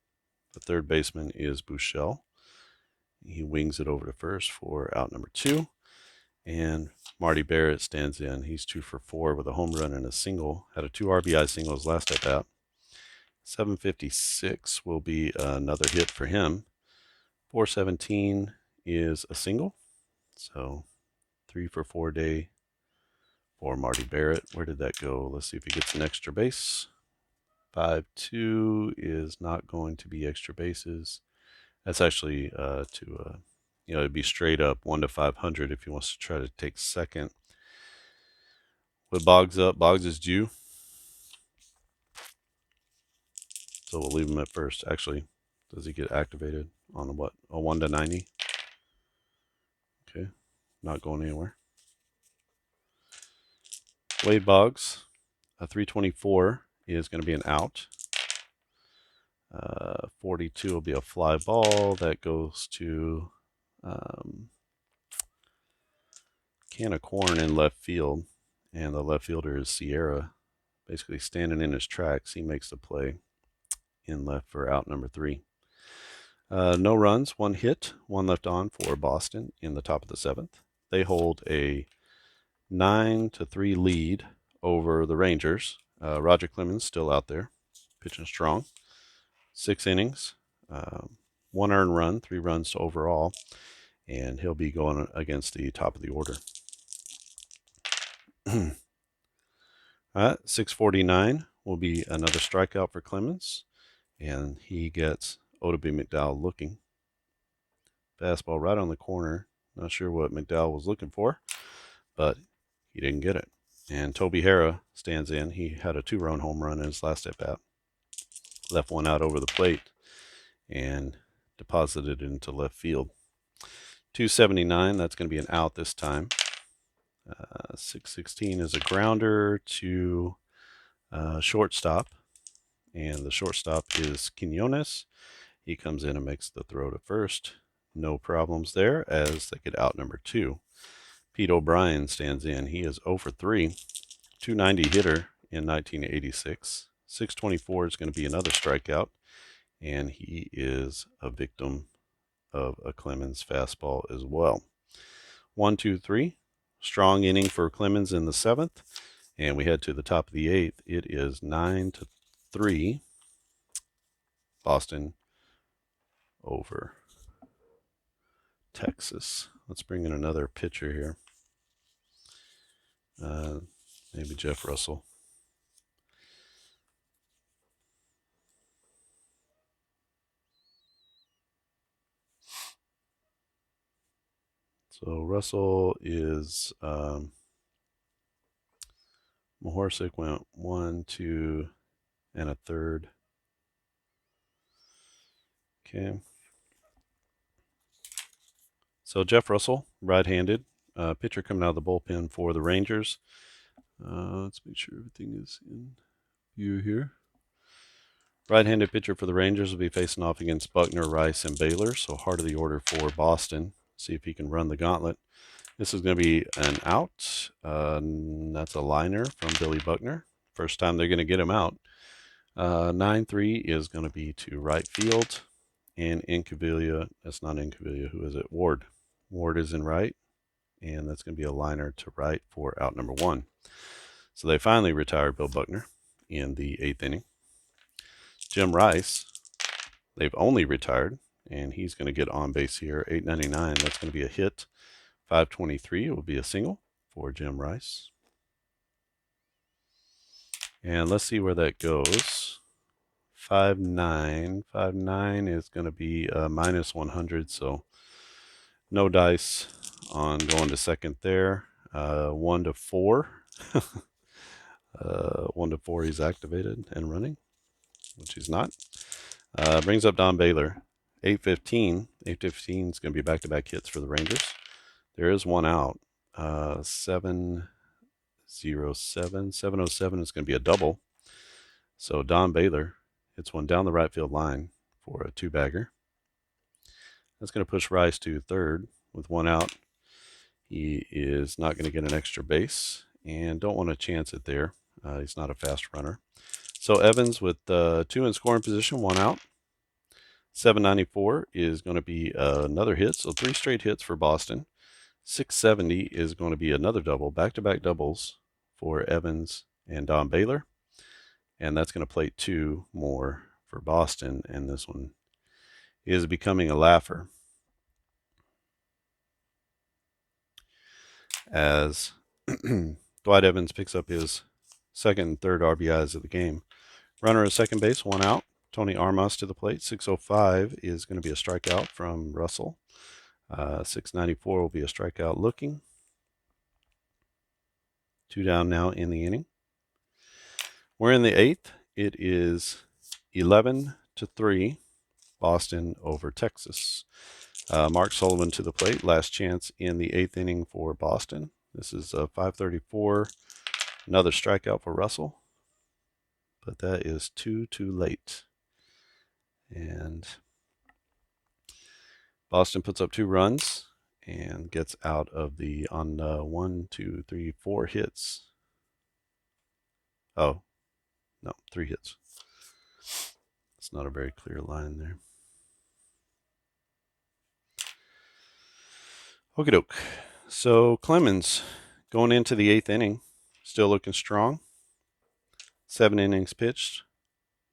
The third baseman is Bouchel. He wings it over to first for out number 2. And Marty Barrett stands in. He's 2 for 4 with a home run and a single. Had a 2 RBI single his last at bat. 756 will be another hit for him. 417 is a single. So 3 for 4 day for Marty Barrett. Where did that go? Let's see if he gets an extra base. 5-2 is not going to be extra bases. That's actually it'd be straight up 1 to 500 if he wants to try to take second. With Boggs up, Boggs is due. So we'll leave him at first. Actually, does he get activated on a 1 to 90? Okay, not going anywhere. Wade Boggs, a 324 is going to be an out. 42 will be a fly ball that goes to can of corn in left field, and the left fielder is Sierra, basically standing in his tracks. He makes the play in left for out number 3. No runs, 1 hit, 1 left on for Boston in the top of the 7th. They hold a 9-3 lead over the Rangers. Roger Clemens still out there, pitching strong. 6 innings, 1 earned run, 3 runs to overall, and he'll be going against the top of the order. 649 will be another strikeout for Clemens, and he gets Odabe McDowell looking. Fastball right on the corner. Not sure what McDowell was looking for, but he didn't get it. And Toby Harrah stands in. He had a 2-run home run in his last at bat. Left one out over the plate and deposited it into left field. 279, that's going to be an out this time. 616 is a grounder to shortstop, and the shortstop is Quinones. He comes in and makes the throw to first. No problems there as they get out number 2. Pete O'Brien stands in. He is 0 for 3, 290 hitter in 1986. 624 is going to be another strikeout, and he is a victim of a Clemens fastball as well. 1, 2, 3. Strong inning for Clemens in the 7th, and we head to the top of the 8th. It is 9-3. Boston over Texas. Let's bring in another pitcher here. Maybe Jeff Russell. So Russell is Mahorsic went 1, 2, and a third. Okay. So Jeff Russell, right-handed, pitcher coming out of the bullpen for the Rangers. Let's make sure everything is in view here. Right-handed pitcher for the Rangers will be facing off against Buckner, Rice, and Baylor. So heart of the order for Boston. See if he can run the gauntlet. This is going to be an out. That's a liner from Billy Buckner. First time they're going to get him out. 9-3 is going to be to right field. And Incaviglia, that's not Incaviglia, who is it? Ward. Ward is in right. And that's going to be a liner to right for out number 1. So they finally retired Bill Buckner in the 8th inning. Jim Rice, they've only retired, and he's going to get on base here. 899, that's going to be a hit. 523 will be a single for Jim Rice. And let's see where that goes. 5-9. 5-9 is going to be minus 100, so no dice on going to second there. 1-4. 1-4 he's activated and running, which he's not. Brings up Don Baylor. 815. 815 is going to be back-to-back hits for the Rangers. There is one out. 707. 707 is going to be a double. So Don Baylor hits one down the right field line for a 2-bagger. That's going to push Rice to third with one out. He is not going to get an extra base, and don't want to chance it there. He's not a fast runner. So Evans with 2 in scoring position, 1 out. 794 is going to be another hit, so 3 straight hits for Boston. 670 is going to be another double, back-to-back doubles for Evans and Don Baylor. And that's going to plate 2 more for Boston, and this one is becoming a laugher, as Dwight Evans picks up his second and third RBIs of the game. Runner at second base, 1 out. Tony Armas to the plate. 605 is going to be a strikeout from Russell. 694 will be a strikeout looking. 2 down now in the inning. We're in the 8th. It is 11-3, Boston over Texas. Mark Sullivan to the plate. Last chance in the 8th inning for Boston. This is 534. Another strikeout for Russell, but that is too late. And Boston puts up 2 runs and gets out of the on 1, 2, 3, 4 hits. Oh, no, 3 hits. It's not a very clear line there. Okie doke. So Clemens going into the 8th inning, still looking strong. 7 innings pitched,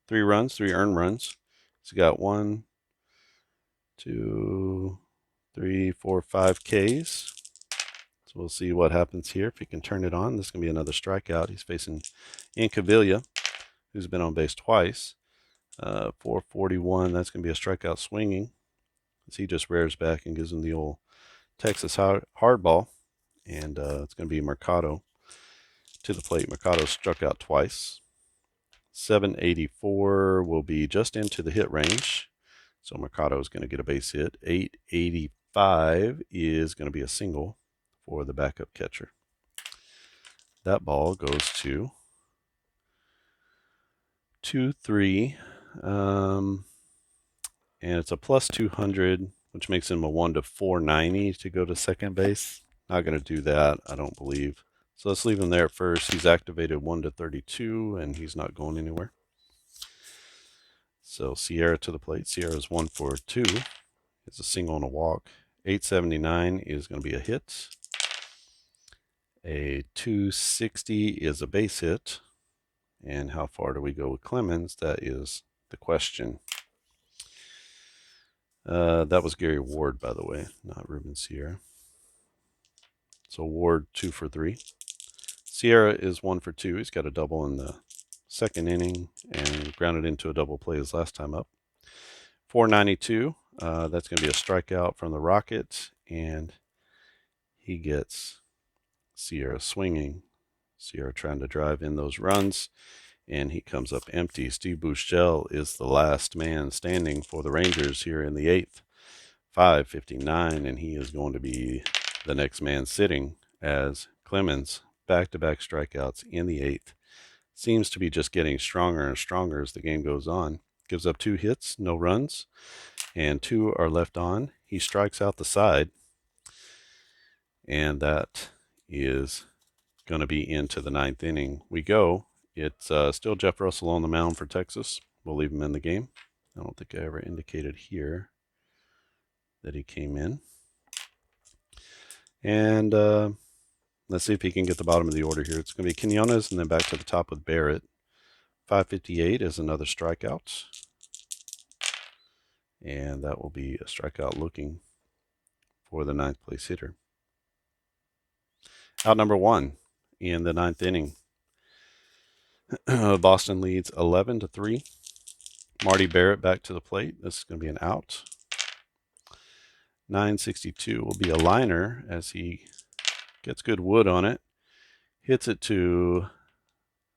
3 runs, 3 earned runs. He's got 1, 2, 3, 4, 5 Ks. So we'll see what happens here if he can turn it on. This is going to be another strikeout. He's facing Incaviglia, who's been on base twice. 441, that's going to be a strikeout swinging, as he just rears back and gives him the old Texas hardball. And it's going to be Mercado to the plate. Mercado struck out twice. 784 will be just into the hit range, so Mercado is going to get a base hit. 885 is going to be a single for the backup catcher. That ball goes to 2-3, and it's a plus 200, which makes him a 1-490 to go to second base. Not going to do that, I don't believe. So let's leave him there at first. He's activated 1-32, and he's not going anywhere. So Sierra to the plate. Sierra's 1 for 2. It's a single and a walk. 879 is going to be a hit. A 260 is a base hit. And how far do we go with Clemens? That is the question. That was Gary Ward, by the way, not Ruben Sierra. So Ward 2 for 3. Sierra is 1 for 2. He's got a double in the 2nd inning and grounded into a double play his last time up. 492. That's going to be a strikeout from the Rockets, and he gets Sierra swinging. Sierra trying to drive in those runs, and he comes up empty. Steve Buechele is the last man standing for the Rangers here in the 8th. 5:59, and he is going to be the next man sitting, as Clemens, back-to-back strikeouts in the 8th, seems to be just getting stronger and stronger as the game goes on. Gives up 2 hits, no runs, and 2 are left on. He strikes out the side, and that is going to be into the 9th inning. We go. It's still Jeff Russell on the mound for Texas. We'll leave him in the game. I don't think I ever indicated here that he came in. And let's see if he can get the bottom of the order here. It's going to be Quinones and then back to the top with Barrett. 558 is another strikeout. And that will be a strikeout looking for the 9th place hitter. Out number 1 in the 9th inning. Boston leads 11-3. Marty Barrett back to the plate. This is going to be an out. 962 will be a liner as he gets good wood on it. Hits it to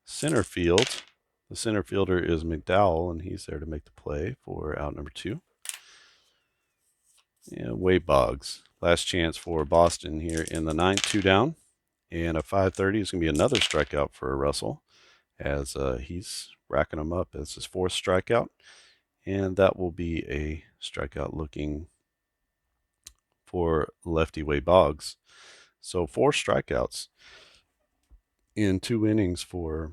center field. The center fielder is McDowell, and he's there to make the play for out number 2. Yeah, Wade Boggs. Last chance for Boston here in the 9th, 2 down. And a 5:30 is going to be another strikeout for Russell, as he's racking them up as his 4th strikeout. And that will be a strikeout looking for lefty Wade Boggs. So 4 strikeouts in 2 innings for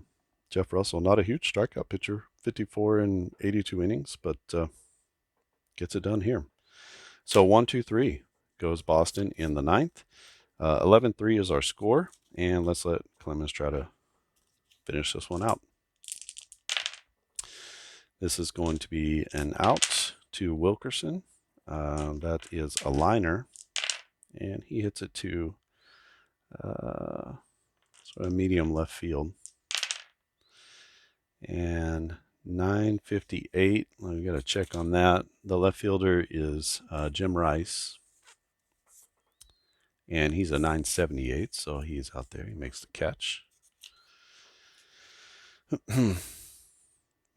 Jeff Russell. Not a huge strikeout pitcher, 54 in 82 innings, but gets it done here. So 1-2-3 goes Boston in the ninth. 11-3 is our score, and let's let Clemens try to finish this one out. This is going to be an out to Wilkerson. That is a liner, and he hits it to sort of medium left field. And 958, we got to check on that. The left fielder is Jim Rice, and he's a 978, so he's out there. He makes the catch.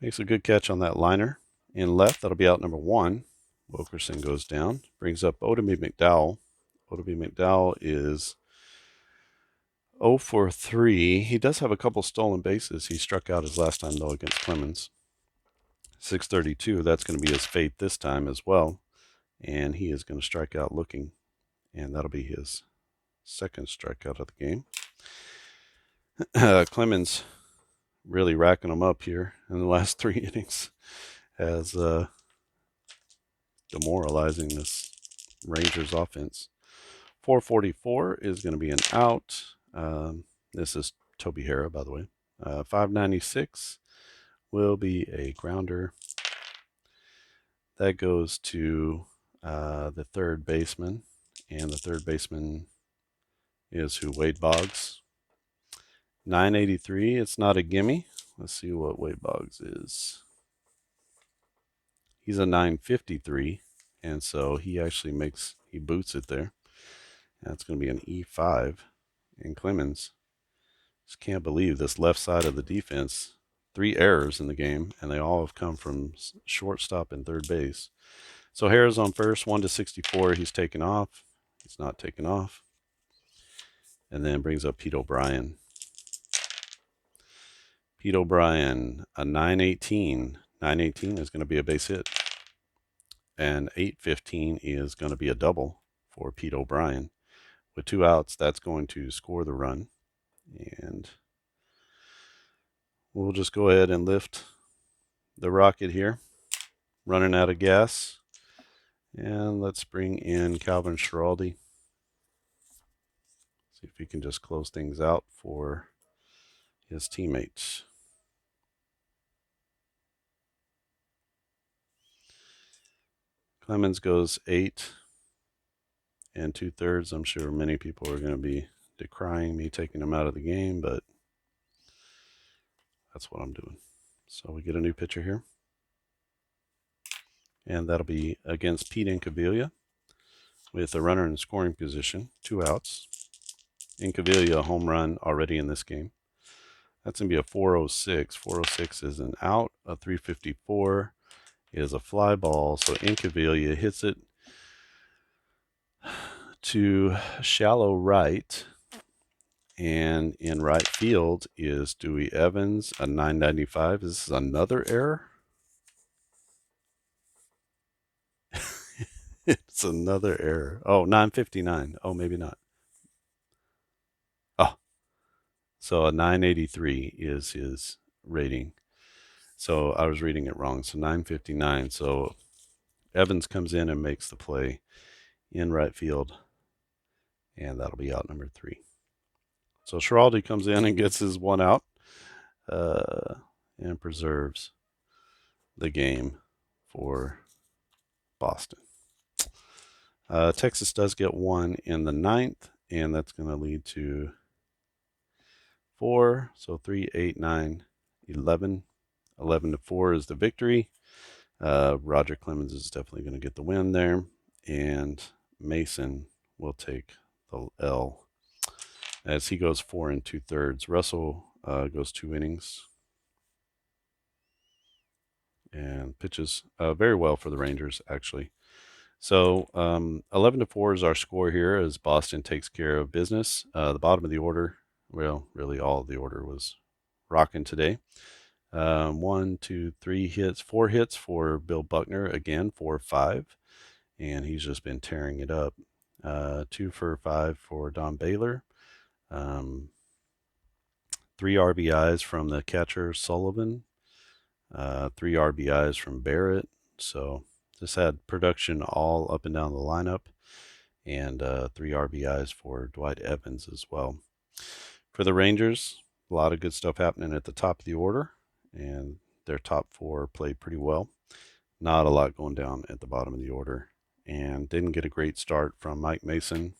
Makes a good catch on that liner. In left, that'll be out number 1. Wilkerson goes down. Brings up Odemy McDowell. Odemy McDowell is 0 for 3. He does have a couple stolen bases. He struck out his last time, though, against Clemens. 632, that's going to be his fate this time as well. And he is going to strike out looking. And that'll be his second strikeout of the game. Clemens really racking them up here in the last 3 innings as demoralizing this Rangers offense. 444 is going to be an out. This is Toby Harrah, by the way. 596 will be a grounder. That goes to the third baseman, and the third baseman is who? Wade Boggs. 983, it's not a gimme. Let's see what Wade Boggs is. He's a 953, and so he actually he boots it there. That's going to be an E5. And Clemens just can't believe this left side of the defense. 3 errors in the game, and they all have come from shortstop and third base. So Harrah's on first, 1-64. He's taken off. He's not taken off. And then brings up Pete O'Brien. Pete O'Brien, a 918. 918 is going to be a base hit. And 815 is going to be a double for Pete O'Brien. With 2 outs, that's going to score the run. And we'll just go ahead and lift the rocket here. Running out of gas. And let's bring in Calvin Schiraldi. See if he can just close things out for his teammates. Clemens goes 8 2/3. I'm sure many people are going to be decrying me taking him out of the game, but that's what I'm doing. So we get a new pitcher here. And that'll be against Pete Incaviglia with a runner in scoring position, 2 outs. Incaviglia, a home run already in this game. That's going to be a 406. 406 is an out. A 354 is a fly ball. So Incaviglia hits it to shallow right. And in right field is Dewey Evans, a 995. This is another error. It's another error. Oh, 959. Oh, maybe not. Oh, so a 983 is his rating. So I was reading it wrong. So 959. So Evans comes in and makes the play in right field. And that'll be out number 3. So Schiraldi comes in and gets his 1 out and preserves the game for Boston. Texas does get 1 in the 9th, and that's going to lead to 4. So 3, 8, 9, 11. 11-4 is the victory. Roger Clemens is definitely going to get the win there, and Mason will take the L as he goes 4 2/3. Russell goes 2 innings and pitches very well for the Rangers, actually. So 11-4 is our score here as Boston takes care of business. The bottom of the order, well, really all of the order was rocking today. 1, 2, 3 hits, 4 hits for Bill Buckner, again 4-5, and he's just been tearing it up. 2 for 5 for Don Baylor. 3 RBIs from the catcher Sullivan, 3 RBIs from Barrett. So just had production all up and down the lineup, and 3 RBIs for Dwight Evans as well. For the Rangers, a lot of good stuff happening at the top of the order, and their top 4 played pretty well. Not a lot going down at the bottom of the order, and didn't get a great start from Mike Mason.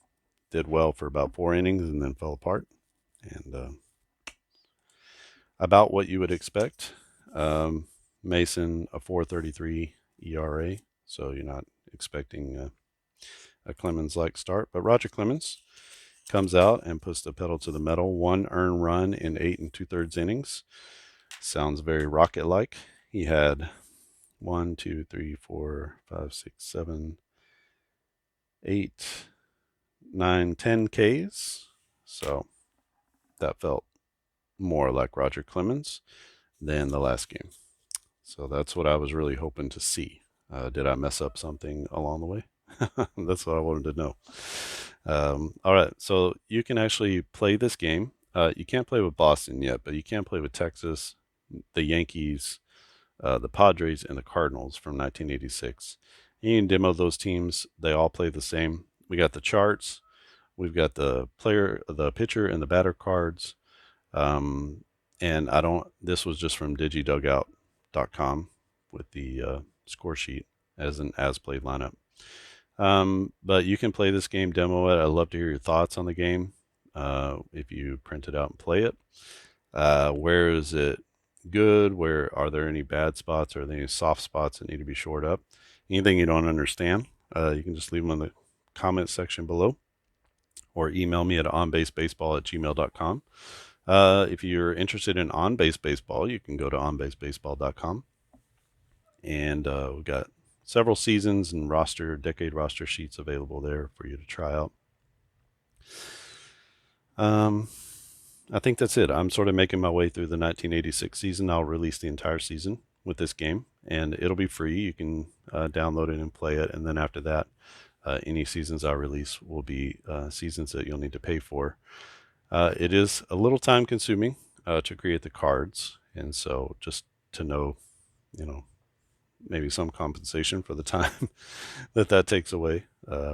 Did well for about 4 innings and then fell apart. And about what you would expect. Mason, a 4.33 ERA, so you're not expecting a Clemens-like start. But Roger Clemens comes out and puts the pedal to the metal. 1 earned run in 8 2/3 innings. Sounds very Rocket-like. He had 1, 2, 3, 4, 5, 6, 7, 8, 9, 10 Ks. So that felt more like Roger Clemens than the last game. So that's what I was really hoping to see. Did I mess up something along the way? That's what I wanted to know. All right, so you can actually play this game. You can't play with Boston yet, but you can play with Texas, the Yankees, the Padres, and the Cardinals from 1986. You can demo those teams. They all play the same. We got the charts. We've got the pitcher, and the batter cards. And this was just from digidugout.com with the score sheet as an as-played lineup. But you can play this game, demo it. I'd love to hear your thoughts on the game if you print it out and play it. Where is it good? Where are there any bad spots? Are there any soft spots that need to be shored up? Anything you don't understand, you can just leave them in the comment section below, or email me at onbasebaseball@gmail.com. If you're interested in on-base baseball, you can go to onbasebaseball.com. And we've got several seasons and decade roster sheets available there for you to try out. I think that's it. I'm sort of making my way through the 1986 season. I'll release the entire season with this game, and it'll be free. You can download it and play it. And then after that, any seasons I release will be seasons that you'll need to pay for. It is a little time consuming to create the cards, and so just to know, maybe some compensation for the time that takes away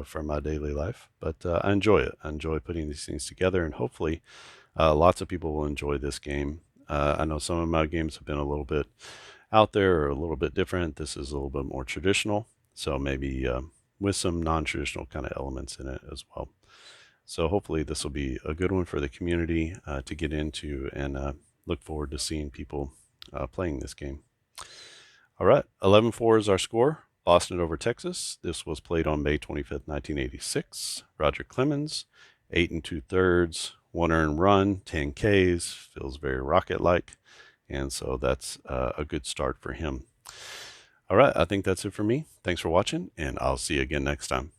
from my daily life. But I enjoy it. I enjoy putting these things together, and hopefully lots of people will enjoy this game. I know some of my games have been a little bit out there or a little bit different. This is a little bit more traditional, so maybe with some non-traditional kind of elements in it as well. So hopefully this will be a good one for the community to get into, and look forward to seeing people playing this game. All right, 11-4 is our score. Boston over Texas. This was played on May 25th, 1986. Roger Clemens, 8 2/3, 1 earned run, 10 Ks. Feels very Rocket-like, and so that's a good start for him. All right, I think that's it for me. Thanks for watching, and I'll see you again next time.